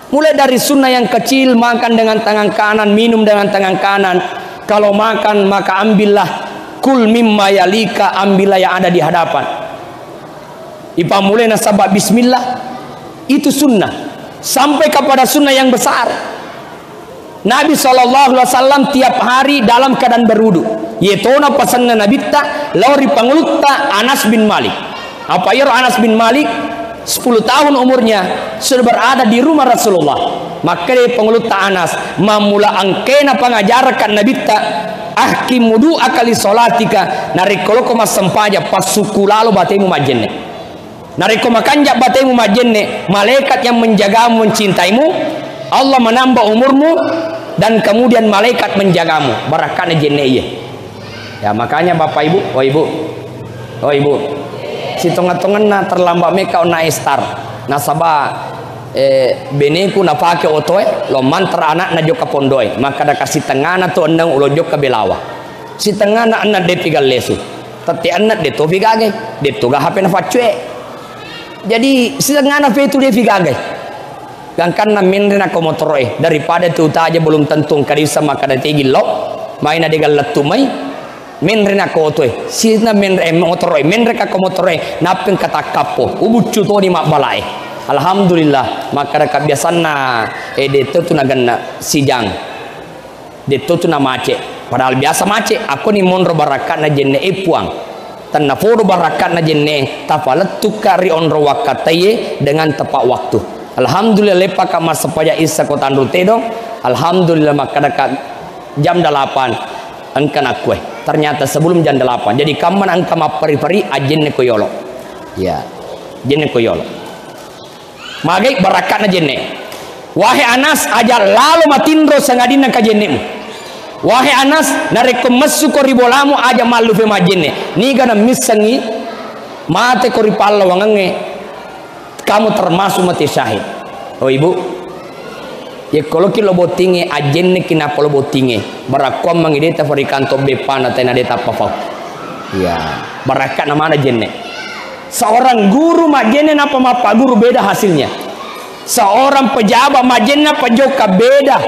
Mulai dari sunnah yang kecil, makan dengan tangan kanan, minum dengan tangan kanan. Kalau makan maka ambillah kul mimma yalika, ambillah yang ada di hadapan. Ipa mulai nasabak bismillah, itu sunnah. Sampai kepada sunnah yang besar. Nabi SAW tiap hari dalam keadaan berwudu. Yetona pasangan Nabi ta lauri pangulutta Anas bin Malik. Apa ya Anas bin Malik? 10 tahun umurnya sudah berada di rumah Rasulullah. Maka dia pengulut Anas mamula angkena pengajarkan Nabi ta ahkim wudu akali solatika narikolo koma sempaja pasuku lalu batemu majenne nariko makanja batemu majenne malaikat yang menjagamu mencintaimu Allah menambah umurmu dan kemudian malaikat menjagamu barakana jenne ya makanya Bapak Ibu oh ibu si tongan-tongan na terlambat meka na star nasaba beneku na pake otoe lo mantra anak na joka pondoe maka da kasih tengah na to endang ulo joka belawa si tengah na anak de tiga lesu tati anak de to vigage de to ga hape na facue jadi si tengah na fetu de vigage gangkan na menre na komotoroe daripada tu aja belum tentu kadisa maka da tegi lo maina de galatu mai menre na kotoe sina menre motoroe menre ka komotoroe napeng kata kapo ubucu to di mak balai alhamdulillah maka da kebiasaan deto tu naganna sijang deto tu na mace padahal biasa mace aku ni monro barakat na jenne puang tanna fodo barakat na jenne tapalet tukari onro wakataye dengan tepat waktu alhamdulillah lepa ka mas sepaya isa kota tedo alhamdulillah maka da jam 8 angkan aku ternyata sebelum jam 8 jadi kaman angka mapari-pari ajenne koyolo ya jenne koyolo magai barakat na jenne wahai Anas aja lalu matindro sangadina ka jennemu wahai Anas nareko masu ko ribolamu aja malu fe majenne ni gana misangi mate ko ripalla wangange kamu termasuk mati syahid oh ibu ya kalau kilo botinge ajenne kina polo botinge barakom mangideta farikanto bepana tena deta pafau ya barakat nama ada jenne seorang guru majenne napa mapa guru beda hasilnya seorang pejabat majenne apa joka beda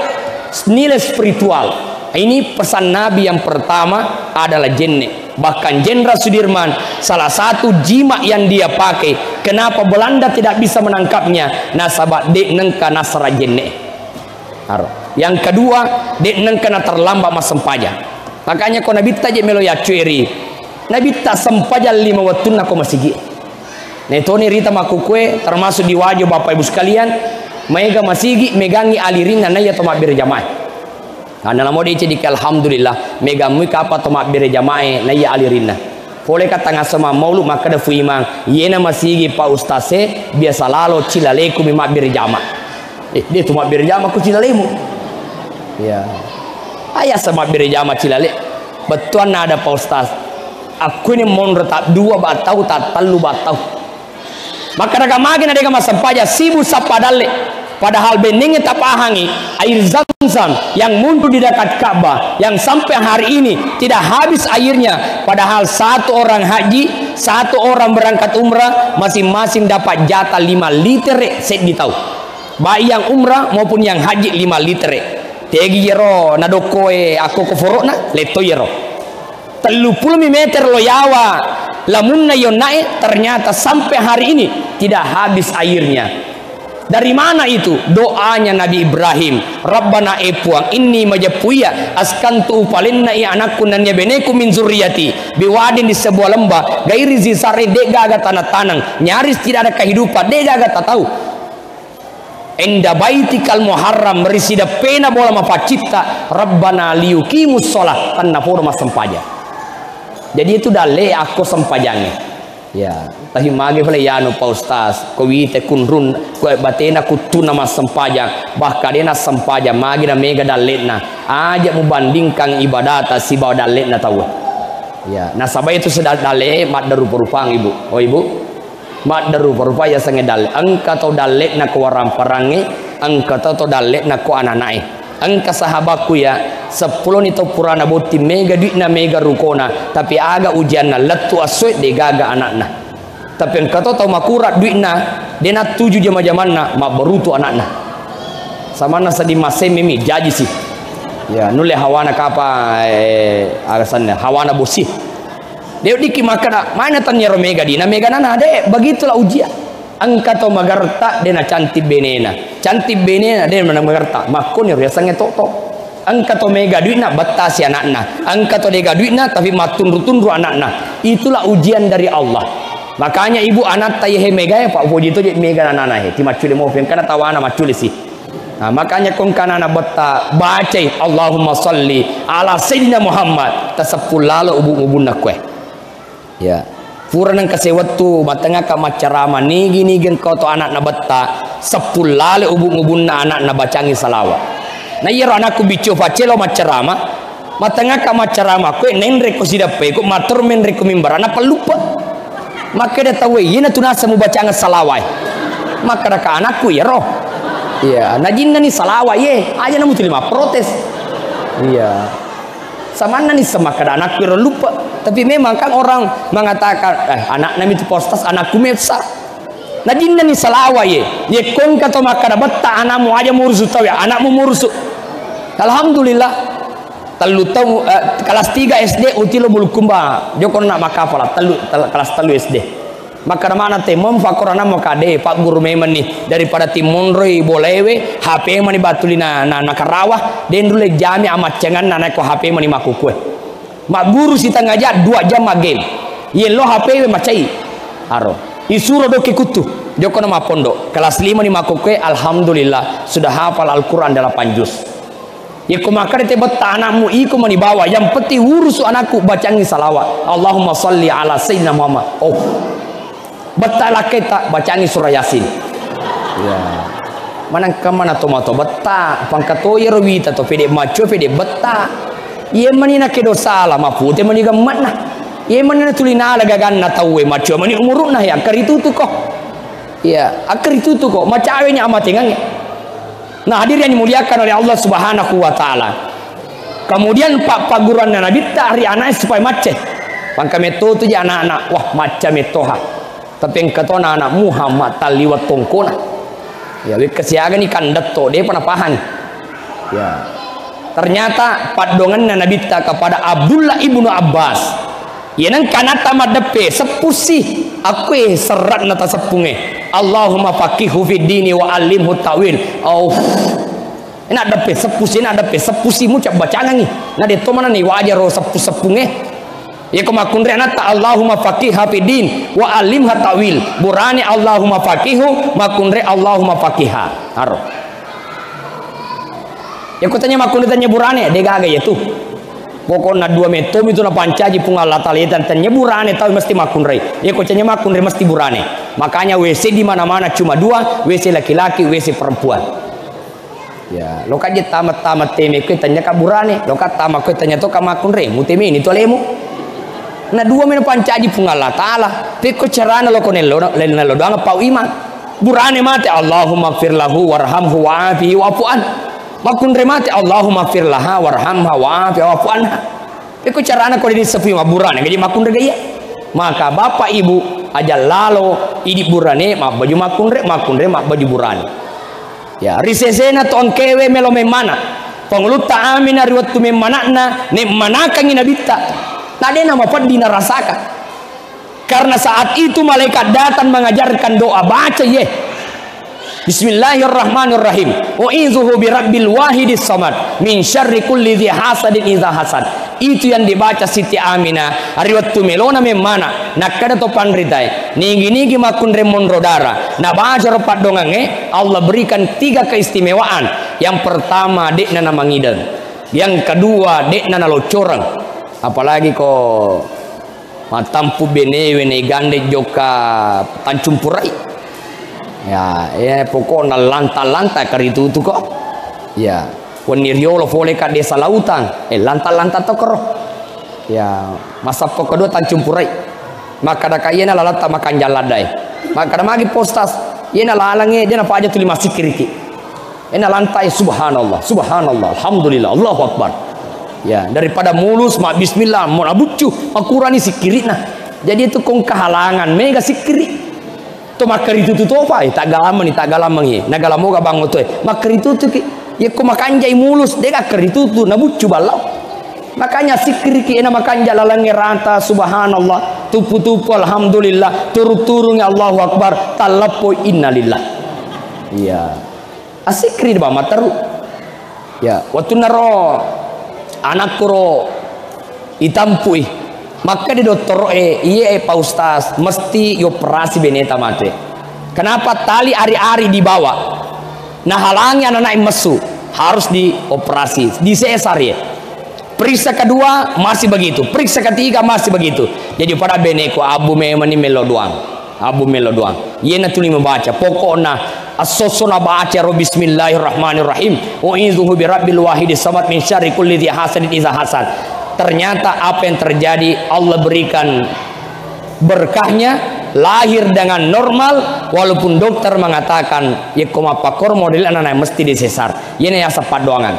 nilai spiritual ini pesan Nabi yang pertama adalah jenne bahkan Jenderal Sudirman salah satu jima yang dia pakai kenapa Belanda tidak bisa menangkapnya nasabah dek nengka nasra jenne yang kedua dek neng kena terlambat mas sempaja makanya ko nabi taje melo ya cueri nabi ta sempaja 5 waktu na ko masigi netoni rita makukue termasuk di wajah Bapak Ibu sekalian mega masigi megangi aliringa na ya tomak berjamaah karena namo dice di alhamdulillah mega muka apa tomak berjamaah na ya alirina boleh kata ngasama maulu maka da fuimang yena masigi pa ustase biasa lalo cilaleku mimak berjamaah dia cuma berjama ku cilalemu ya ayah sama berjama cilale betuan ada Pak Ustaz aku ini mon retak 2 batau tak telu batau maka daga magin ada mas sampaja sibu sapadale padahal beningnya tak pahangi air Zamzam yang muncul di dekat Ka'bah yang sampai hari ini tidak habis airnya padahal satu orang haji satu orang berangkat umrah masing-masing dapat jatah 5 liter set di tahu baik yang umrah maupun yang haji 5 liter tegi yero nadokoe aku keforokna leto yero 30 meter lo yawa lamunna yonae ternyata sampai hari ini tidak habis airnya Dari mana itu? Doanya Nabi Ibrahim. Rabbana epuang inni majapuya askantu upalinna i anakku nan yabeneku min zurriyati biwadin di sebuah lembah gairi zisari dega aga tanah tanang nyaris tidak ada kehidupan dega aga tak tahu enda baitikal muharram merisida pena bola mapacita Rabbana liyuqimus shalah tanna podo masempaja. Jadi itu dale aku sempajangnya. Ya, tahi mage pala yano pa ustaz, ko wite kunrun ko batena kutuna mas sempajang, bahkan dena sempajang mage na mega daletna. Aja membandingkan ibadata si bawa daletna tahu. Ya, nasabah itu sedal dale mat darupa-rupang ibu. Oh ibu, mat darupa-rupa ya sange dale. Angka tau daletna ko waram parange, angka tau daletna ko ananae. Angka sahabatku ya 10 nito purana boti mega duitna mega rukona tapi aga ujianna letu asuit de gaga anakna tapi engkau tahu makurat duitna dena 7 jama-jamanna mak berutu anakna samana sadi masemi jaji sih ya nule hawana kapa alasannya hawana bosi dia diki makana mana tanya mega dina mega nana de begitulah ujian angka to magarta dena cantik benena dena mana magarta makon ya sange tok angka to mega duitna batasi anakna angka to dega duitna tapi matun-tun anakna itulah ujian dari Allah. Makanya ibu anak tayehe mega ya Pak Boji itu mega anakna he ti macule mau kana tawana macule sih. Nah, makanya kong kanana betta baca Allahumma salli ala sayyidina Muhammad tasapulala ubun-ubunna kue ya Purana kasewatu matanga ka macarama nigi kau to anak na betta sepulale ubung-ubunna anak na bacangi salawa. Na yero anakku bicu facelo macarama matanga ka macarama ko nenre ko sidape ko matur menre ko mimbar anak pelupa. Maka dia tahu yena tunasa mu bacanga salawai. Maka ka anakku yero. Iya, najinna ni salawa ye aja namu terima protes. Iya. Samana nih semakada anakku lupa tapi memang kan orang mengatakan anak nami itu postas anakku mepsa najinna nih salawa ye kong kato makada betta anakmu aja murusu tahu ya anakmu murusu alhamdulillah telu tahu kelas 3 SD utilo bulukumba jokon nak makapala telu kelas 3 SD maka mana teh memfakorana mokade Pak Guru memang nih daripada timonroi bolewe HP mani batulina na karawah den dulu jami amat cengan naik ko HP mani makukue mak guru sita ngajak 2 jam game yelo HP we macai aro isuro do kikutu joko nama pondok kelas 5 ni makukue alhamdulillah sudah hafal Al-Qur'an 8 juz ya kumakar te betta anakmu iku mani bawa yang penting urus anakku bacangi salawat Allahumma salli ala sayyidina Muhammad oh betala kita bacangi surah Yasin. Ya. Manang kamana tomato betta pangkato yero wita to pede macho pede betta. Ye manina kedo sala mapute mani gamatna. Ye manina tulina laga ganna tawe macho mani umuruna ya karitutu kok. Ya, akaritutu kok macawe nya amate ngange. Nah, hadir yang dimuliakan oleh Allah Subhanahu wa taala. Kemudian Pak Paguran Nabi hari anak supaya macet. Pangkameto tu je anak-anak wah macam metoha. Tapi yang kata anak Muhammad taliwat tongkona ya kesiagan ikan dato dia pernah paham ya ternyata padongan Nabi kepada Abdullah ibnu Abbas ya nang kanata madepe sepusi aku serat nata sepunge Allahumma faqihu fid dini wa alimhu tawil oh enak depe sepusi mu cak bacaan ni na de to mana ni wajar sepunge ya kumakundre anata Allahumma faqiha fid din wa alimha tawil burani Allahumma faqihu makundre Allahumma faqiha aro ya kutanya makundre tanya burane de gaga ya tuh pokoknya 2 metom itu na pancaji pungal latalitan tanya burane tahu mesti makundre ya kutanya makundre mesti burane makanya WC di mana-mana cuma 2 WC laki-laki WC perempuan ya lo kan tamat teme ke tanya ka burane lo kan tamat ke tanya to ka makundre muteme ini to lemu na 2 mena pancaji pungalla taala peko carana lo konello lenello doang pau iman burane mate Allahumma fir lahu warhamhu wa'afihi wa'fu an makundre mate Allahumma fir laha warhamha wa'afihi wa'fu anha peko carana ko di sepi burane gaji makundre gaya maka bapak ibu aja lalo idi burane mak baju makundre mak baju burane ya risesena ton kewe melo memana pangluta amina riwatu memanakna ne manakang inabita tadi nama pedina rasakan karena saat itu malaikat datang mengajarkan doa baca ye Bismillahirrahmanirrahim. U'izuhu birabbil wahidis samad min syarri kulli dhi hasadin idza hasad. Itu yang dibaca Siti Aminah hari waktu melona memana nakada to pandritai nigi makun remon rodara na baca ropat dongange Allah berikan 3 keistimewaan. Yang pertama dek nana mangidan, yang kedua dek nana locorang, apalagi ko matampu benewe ne gande joka tancumpurai ya pokoknya lanta karitu tu kok ya Waniriolo fole ka desa lautan lanta tokoro ya masa kedua tancumpurai maka da kayena lalata makan jaladai maka da magi postas yena lalange dia apa aja tuli masih kiriki ena lantai subhanallah alhamdulillah Allahu akbar ya daripada mulus mak bismillah mau abucu akurani sikirina jadi itu kong kehalangan mega sikiri to makar itu tu apa tak galamang ye nagalamo ga bango to makar itu tu ya ko makanjai mulus dega keritu tu nabucu balau makanya sikiri ki ena makanja lalange ranta subhanallah tupu alhamdulillah turu-turungnya Allahu akbar talapo innalillah iya asikri ba mataru ya waktu naro anak kuro itampui maka di dokter iya pak ustaz mesti operasi beneta mate kenapa tali ari-ari dibawa nah halangi anak mesu harus dioperasi di sesar ya periksa kedua masih begitu periksa ketiga masih begitu jadi pada beneko abu memani melo doang yena tuli membaca pokoknya asosona baca bismillahirrahmanirrahim u'izuhu birabbil wahidis samad min syarri kulli dhi hasadin idza hasad. Ternyata apa yang terjadi Allah berikan berkahnya lahir dengan normal walaupun dokter mengatakan ya koma pakor model anak mesti disesar ini ya sepat doangan.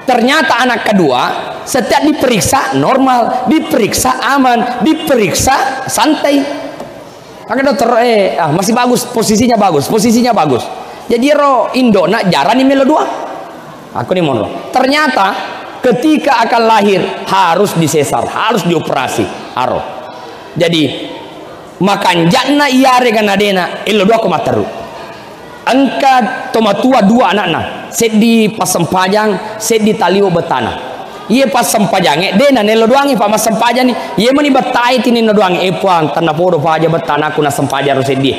Ternyata anak kedua setiap diperiksa normal, diperiksa aman, diperiksa santai. Maka dokter masih bagus posisinya bagus. Jadi ro Indo nak jarang nih melo dua. Aku nih monro. Ternyata ketika akan lahir harus disesar, harus dioperasi. Aro. Jadi makan jatna iare ganadena ilo dua komataru. Angka tomatua 2 anakna. Set di pasempajang, set di talio betana. Iya pas sempajange dena nelo doangi pa mas sempajan ni iya mani batai tini no doangi puang tanda podo paja betana aku na sempajan ruset dia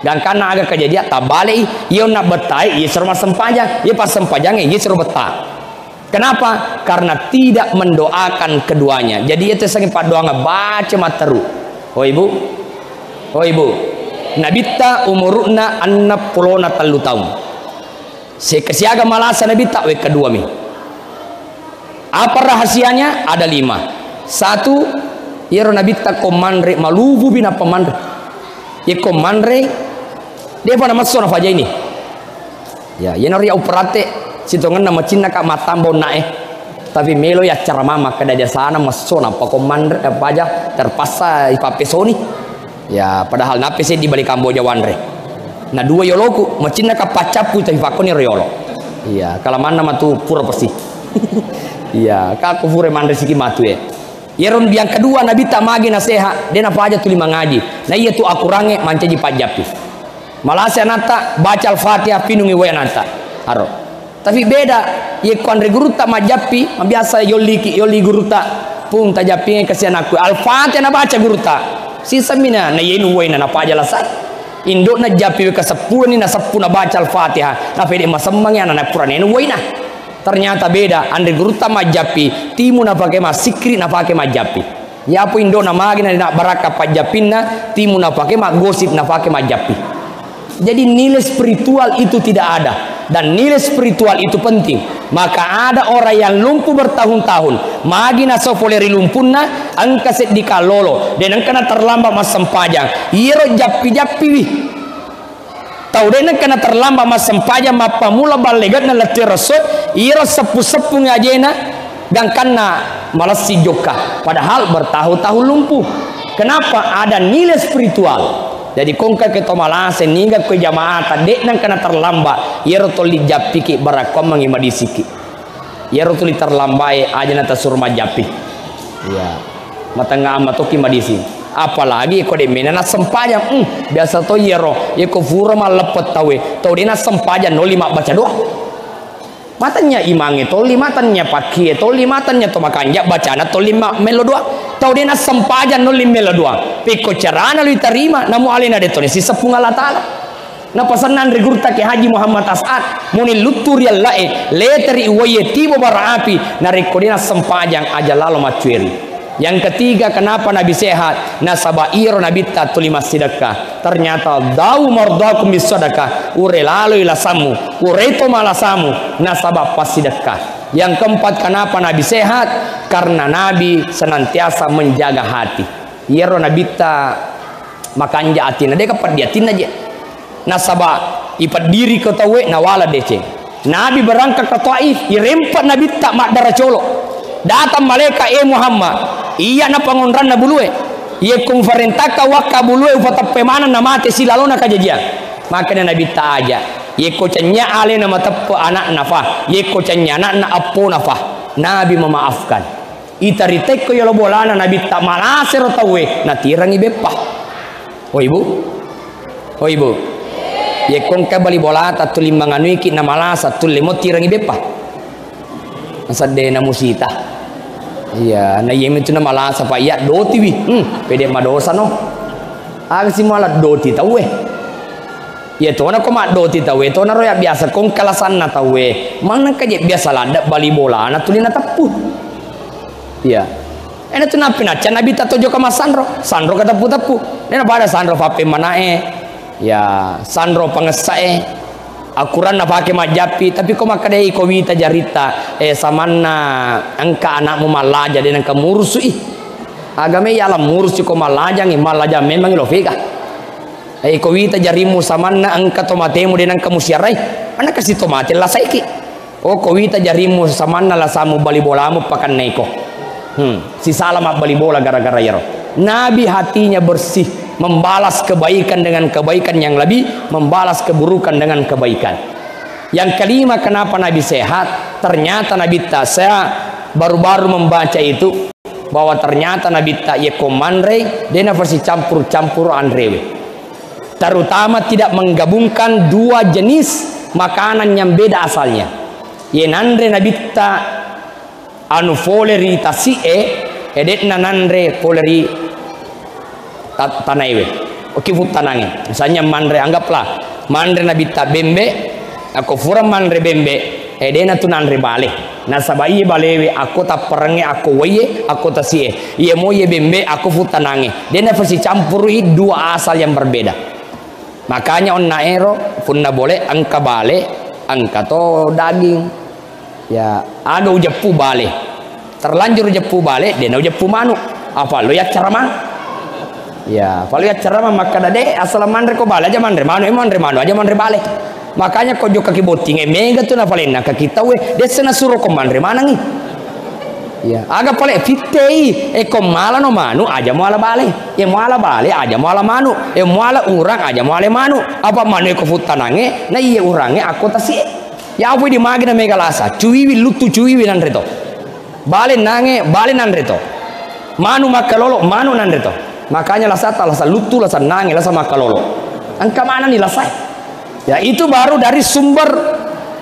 dan karena agak kejadian tabale iya na batai iya seru mas sempajang iya pas sempajange iya seru betah. Kenapa? Karena tidak mendoakan keduanya. Jadi itu sangat padoanga baca materu. Oh ibu nabita umuruna annap pulona talu tahun sekesiaga malasa nabita we kedua mi. Apa rahasianya? Ada 5. 1, ya nabita komandre malubu bina pemandre. Ya komandre dia pada masuk faja ini. Ya, ya nari operate sitongan nama Cina kak matambo nae. Tapi melo ya cara mama kada dia sana masuk apa komandre apa aja terpaksa ipapesoni. Ya, padahal napese di balik Kamboja wanre. Nah 2 yoloku macina kak pacapu tapi fakoni riolo. Iya, kalau mana matu pura persi. Iya, kaku fure mandre siki matu ya. Yeron yang kedua nabi tak magi naseha, dia apa aja tuli mengaji. Nah iya tu aku range mancaji pajapi. Malaysia nata baca al-Fatihah pinungi we nata. Aro. Tapi beda, ye kuandre guru tak majapi, biasa yoli guru tak pun tajapi kasihan aku. Al-Fatihah na baca guru tak. Sisa mina na yenu we na apa aja lasai. Indok na japi ke 10 ni na 10 na baca al-Fatihah. Na pede masemangnya na Quran enu we na. Ternyata beda, andre guruta majapi, timu na pakai masikri na pakai majapi. Ya apa Indo na magi na baraka pajapinna, timu na pakai gosip na pakai majapi. Jadi nilai spiritual itu tidak ada dan nilai spiritual itu penting. Maka ada orang yang lumpuh bertahun-tahun, magi na sofoleri lumpunna, angka set di kalolo dan angka na terlambat mas sempajang. Iro japi-japi wih. Tahu deh kena terlambat mas sempaja mapa mula balegat na letih resut ira sepu-sepu ngajena dan karena malas si joka padahal bertahun-tahun lumpuh. Kenapa? Ada nilai spiritual. Jadi kongka ke tomalase ningga ke jamaah dek nang kena terlambat ira toli japiki barakom mangi madisiki ira toli terlambai aja nata surma japi ya matanga amatoki madisi apalagi iko de menana sempajang biasa to yero iko fura mal lepet tawe to dena sempajang no lima baca doa matanya imange to limatannya pakai to limatannya to makanya bacana to lima melo doa to dena sempajang no lima melo doa piko carana lu terima namu alena de to si sepung Allah taala na pasanan regurta ke Haji Muhammad As'ad muni lutur ya lae leteri waye tibo barapi na rekodina sempajang aja lalu macueri. Yang ketiga, kenapa Nabi sehat? Nasaba iro Nabi tulima sedekah. Ternyata dau mardakum bisadaqah. Ure lalu ilasamu, ureto malasamu nasaba pas sedekah. Yang keempat, kenapa Nabi sehat? Karena Nabi senantiasa menjaga hati. Iro Nabi makanja atina deka padiatin aja. Nasaba ipat diri ke tawe nawala dece. Nabi berangkat ke Taif, irempat Nabi tak mak daracolo. Datang malaikat Muhammad, iya na pangondran na bulue. Ia konferentaka waka bulue upatapemana na mate silalona kajajian. Makanya Nabi tak aja. Ia kocanya ale na matap anak nafah. Ia kocanya anak na apo nafah. Nabi memaafkan. Itaritek ko yolo bolana Nabi tak malasero tawe na tirangi bepah. Oh ibu, oh ibu. Ye kongka bali bola tatu limbangan wiki na malasa tu lemot tirangi bepa asade na musita iya na yemi tu na malasa pa ya doti wi pede madosa no aga si mala doti tawe ye to na ko ma doti tawe to na roya biasa kongka lasan na tawe mana ka je biasa lada bali bola na tulina tapu iya ena tu na pinacha nabi tatojo ka masandro sandro ka tapu tapu nena bada sandro pape manae ya sandro pengesae akuran na pakai majapi tapi kok makadai ko wita jarita samanna angka anakmu malaja dan angka mursu agame ya la mursu ko malaja ngi malaja memang lo vega ko wita jarimu samanna angka tomatemu dan angka musiarai anak kasih tomate la saiki oh ko wita jarimu samanna la samu bali bolamu pakan neko si salam bali bola gara-gara yaro Nabi hatinya bersih, membalas kebaikan dengan kebaikan yang lebih, membalas keburukan dengan kebaikan. Yang kelima, kenapa Nabi sehat? Ternyata Nabi tak, saya baru-baru membaca itu bahwa ternyata Nabi tak ye komandre dena versi campur-campur andrewe. Terutama tidak menggabungkan dua jenis makanan yang beda asalnya. Ye nandre Nabi tak anu foleri tasie edetna nandre foleri tanaiwe oke tanange misalnya mandre anggaplah mandre Nabi ta bembe aku fura mandre bembe edena tu nandre bale nasabai balewe aku ta perenge aku waye aku ta sie ye moye bembe aku fu tanange dena versi campuri dua asal yang berbeda makanya onna ero funna boleh angka bale angka to daging ya ada ujepu bale terlanjur ujepu bale dena ujepu manu apa lo ya cara man ya kalau ya cara maka dade asal mandre ko bale aja mandre manu aja mandre bale makanya ko jo kaki boting mega tu na palena kaki tawe desena suruh ko mandre manangi ya aga pale fitei ko mala no manu aja mala bale ya mala bale aja mala manu ya mala urang aja mala manu apa manu ko futanange na iya urange aku tasi ya apa di magina mega lasa cuwiwi lutu cuwiwi nandre to bale nange bale nandre to manu makalolo manu nandre to makanya lasa lutu lasa nange lasa makalolo angka mana nih lasa ya itu baru dari sumber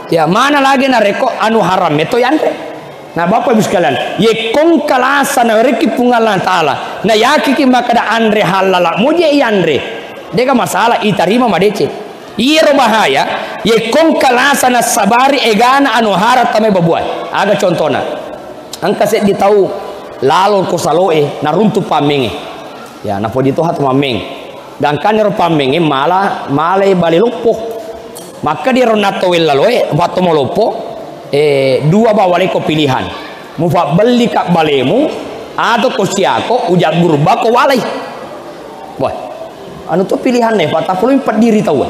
ya mana lagi nareko anu haram itu yandre nah bapak ibu sekalian ye kong kalasa na reki pungalan taala na yakiki makada andre halala muje yandre deka masalah itarima madece iro bahaya ye kong kalasa na sabari egana anu harat tame babuai aga contohna angka set ditau lalu ko saloe na runtu pamenge ya na podi to hat mameng dan kan ro pamenge malah bali lupuh maka di ronato laloe wato molopo dua bawale ko pilihan mu fa beli kak balemu atau ko siako ujak gurba ko walai wah anu to pilihan ne fa tapulu diri tahu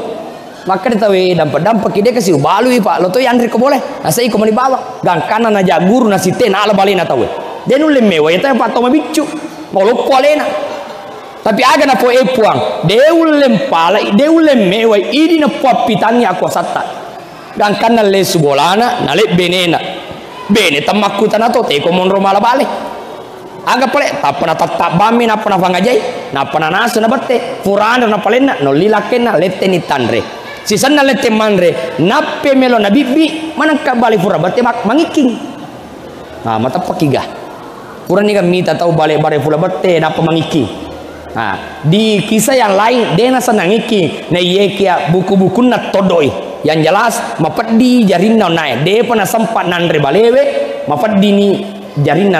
maka ditawe dampak ide kasih balu pak lo to yandri ko boleh asai ko mani bawa dan kanan aja guru na siten ala balena tahu denu lemewa eta pa to mabicu molopo alena tapi aga na po puang deulem pala deulem mewa idi na po pitanya aku satta dan kana le subolana na le benena bene tamakku tanato te ko monro mala bale aga pale tapana tatta bami na pana fangajai na pana nasu na batte furana na palena no lilakenna lette ni tandre sisanna lette manre nappe melo na bibbi manangka bali fura batte mangiking mata pakiga fura ni mita tahu balik bare fura batte napa mangiking di kisah yang lain dena senang iki na yekia buku-buku na todoi yang jelas mapadi jarinna nae de pernah sempat nandre balewe mapadi ni jarinna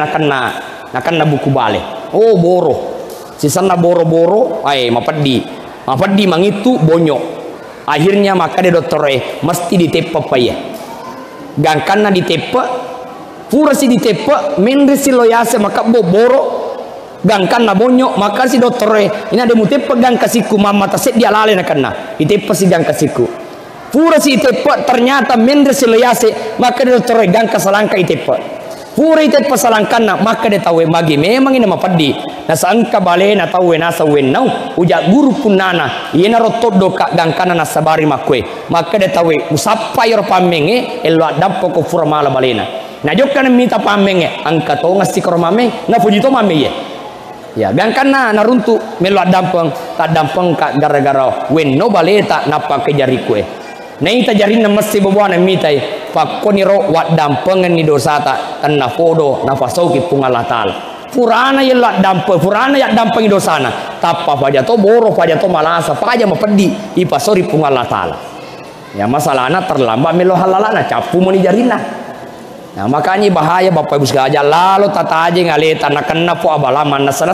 nakana buku bale oh boro sisana boro-boro mapadi mangitu bonyo akhirnya maka de doktore mesti ditepa paya gangkana ditepa pura si ditepa mendre si loyase maka boro gangkan na bonyo maka si doktore ini ada mutepa gang kasiku mama taset dia lale nakana itepa si gang kasiku pura si itepa ternyata mendre si loyase maka dia doktore gang kasalangka itepa pura itepa salangkana maka dia tahu magi memang ini mapadi na sangka bale na tahu nasa wenau uja guru punana yena rotodo ka gangkana na sabari makwe maka dia tahu usapa yor pamenge elo adampo ko fura mala balena na jokana minta pamenge angka to ngasi kormame na fujito mame ya gangkana naruntu melo dampeng tak dampeng ka gara-gara wen no baleta napa ke jarikue nei ta jarina mesti bawana mitai pakoni ro wat dampengan ni dosata tanna fodo nafasoki pungala tal purana yella dampe purana ya dampeng dosana tapa paja to boro paja to malasa paja mapedi ipasori pungala tal ya masalahna terlambat melo halalana capu moni jarina. Nah makanya bahaya Bapak Ibu sekalian lalu tata aja ngaleta nakena po abalaman nasa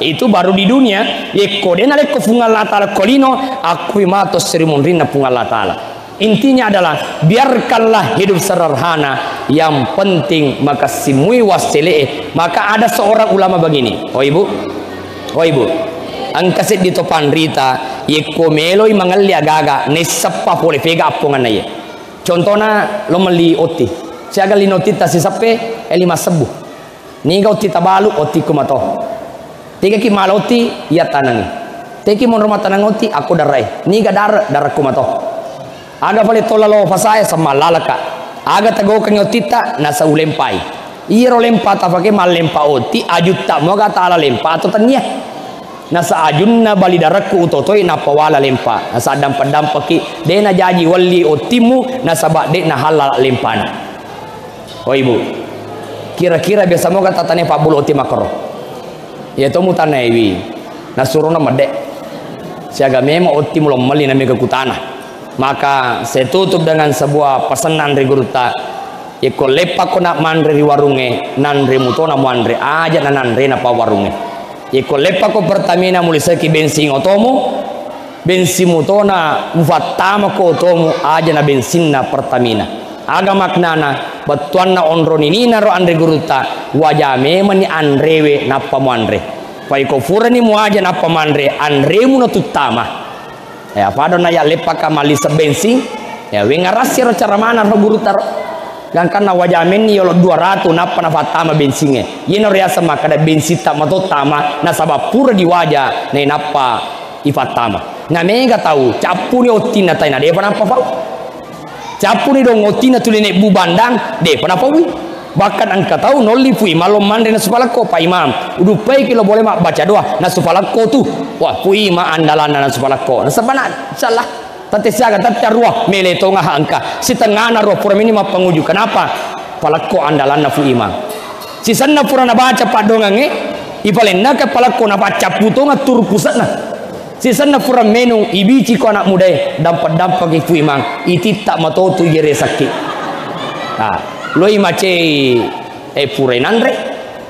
itu baru di dunia yeko dena leko fungal latala kolino aku matos serimonrina fungal latala intinya adalah biarkanlah hidup sederhana yang penting maka simui wasile maka ada seorang ulama begini oh ibu angkasit dito panrita yeko meloi mangalia gaga nesapa pole vega apongan aye contohnya lo meli oti siaga lino tita si sape elima sebu niga oti tabalu oti kumato tiga ki maloti ya tanangi teki mon rumah tanang oti aku darai niga dar kumato aga pale tolalo fasaya sama lalaka aga tago kan otita nasa ulempai iro lempa ta pake mal lempa oti ajutta moga taala lempa atau tania nasa ajunna bali daraku utotoi na pawala lempa nasa dampa-dampaki dena jaji wali otimu nasa ba de na halal lempana. Oh ibu, kira-kira biasa mau kata tanya Pak Bulu oti makro, ya itu mutana iwi, nasuruna made, siaga memo oti mulai meli nami kekutana, maka saya tutup dengan sebuah pesanan reguruta, iko lepa kona mandre di warunge, nanre mutona mandre aja nanre napa warunge, iko lepa ko Pertamina mulai seki bensin otomo, bensin mutona mufatama ko otomo aja na bensin na Pertamina. Aga maknana batuan na onron ini naro andre guruta wajah memang ni andrewe napa mandre pai ko furani mu aja napa mandre andre mu no tutama ya pada na ya lepa kamali sebensin ya wengarasi ro cara mana ro guruta dan karena wajah meni yolo 200 napa na fatama bensinge yeno riasa makada bensin tak matotama na sabab pura di wajah ne napa ifatama na mega tahu capuni otina taina dia apa pau capu ni dong otina tuline bu bandang de kenapa wi bahkan angka tahu noli fui malom mandre na supalako pa imam udupai kilo boleh mak baca doa na supalako tu wah fui ma andalan na supalako na sabana salah tante siaga tante ruah mele to ngah angka setengah na roh pura mini ma penguju kenapa palako andalan na fui imam sisanna pura na baca padongange ipalenna ke palako na baca puto ngatur pusatna sisanna pura menu ibici ko anak muda dampak itu imang iti tak matotu yere sakit loi macei pura nandre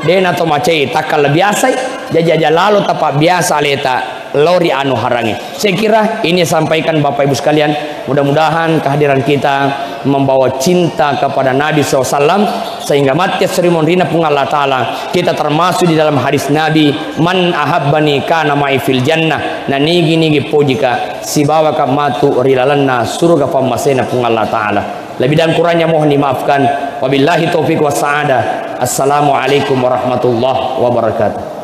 dena to macei takal biasa jaja lalu tapa biasa leta lori anu harangi saya kira ini sampaikan Bapak Ibu sekalian mudah-mudahan kehadiran kita membawa cinta kepada Nabi SAW sehingga mati serimon rina pun Allah Ta'ala kita termasuk di dalam hadis Nabi man ahabbani kana ma'i fil jannah na nigi pojika si bawa ka matu rilalanna surga pamasena pun Allah Ta'ala lebih dan kurangnya mohon dimaafkan wabillahi taufiq wa sa'ada assalamualaikum warahmatullahi wabarakatuh.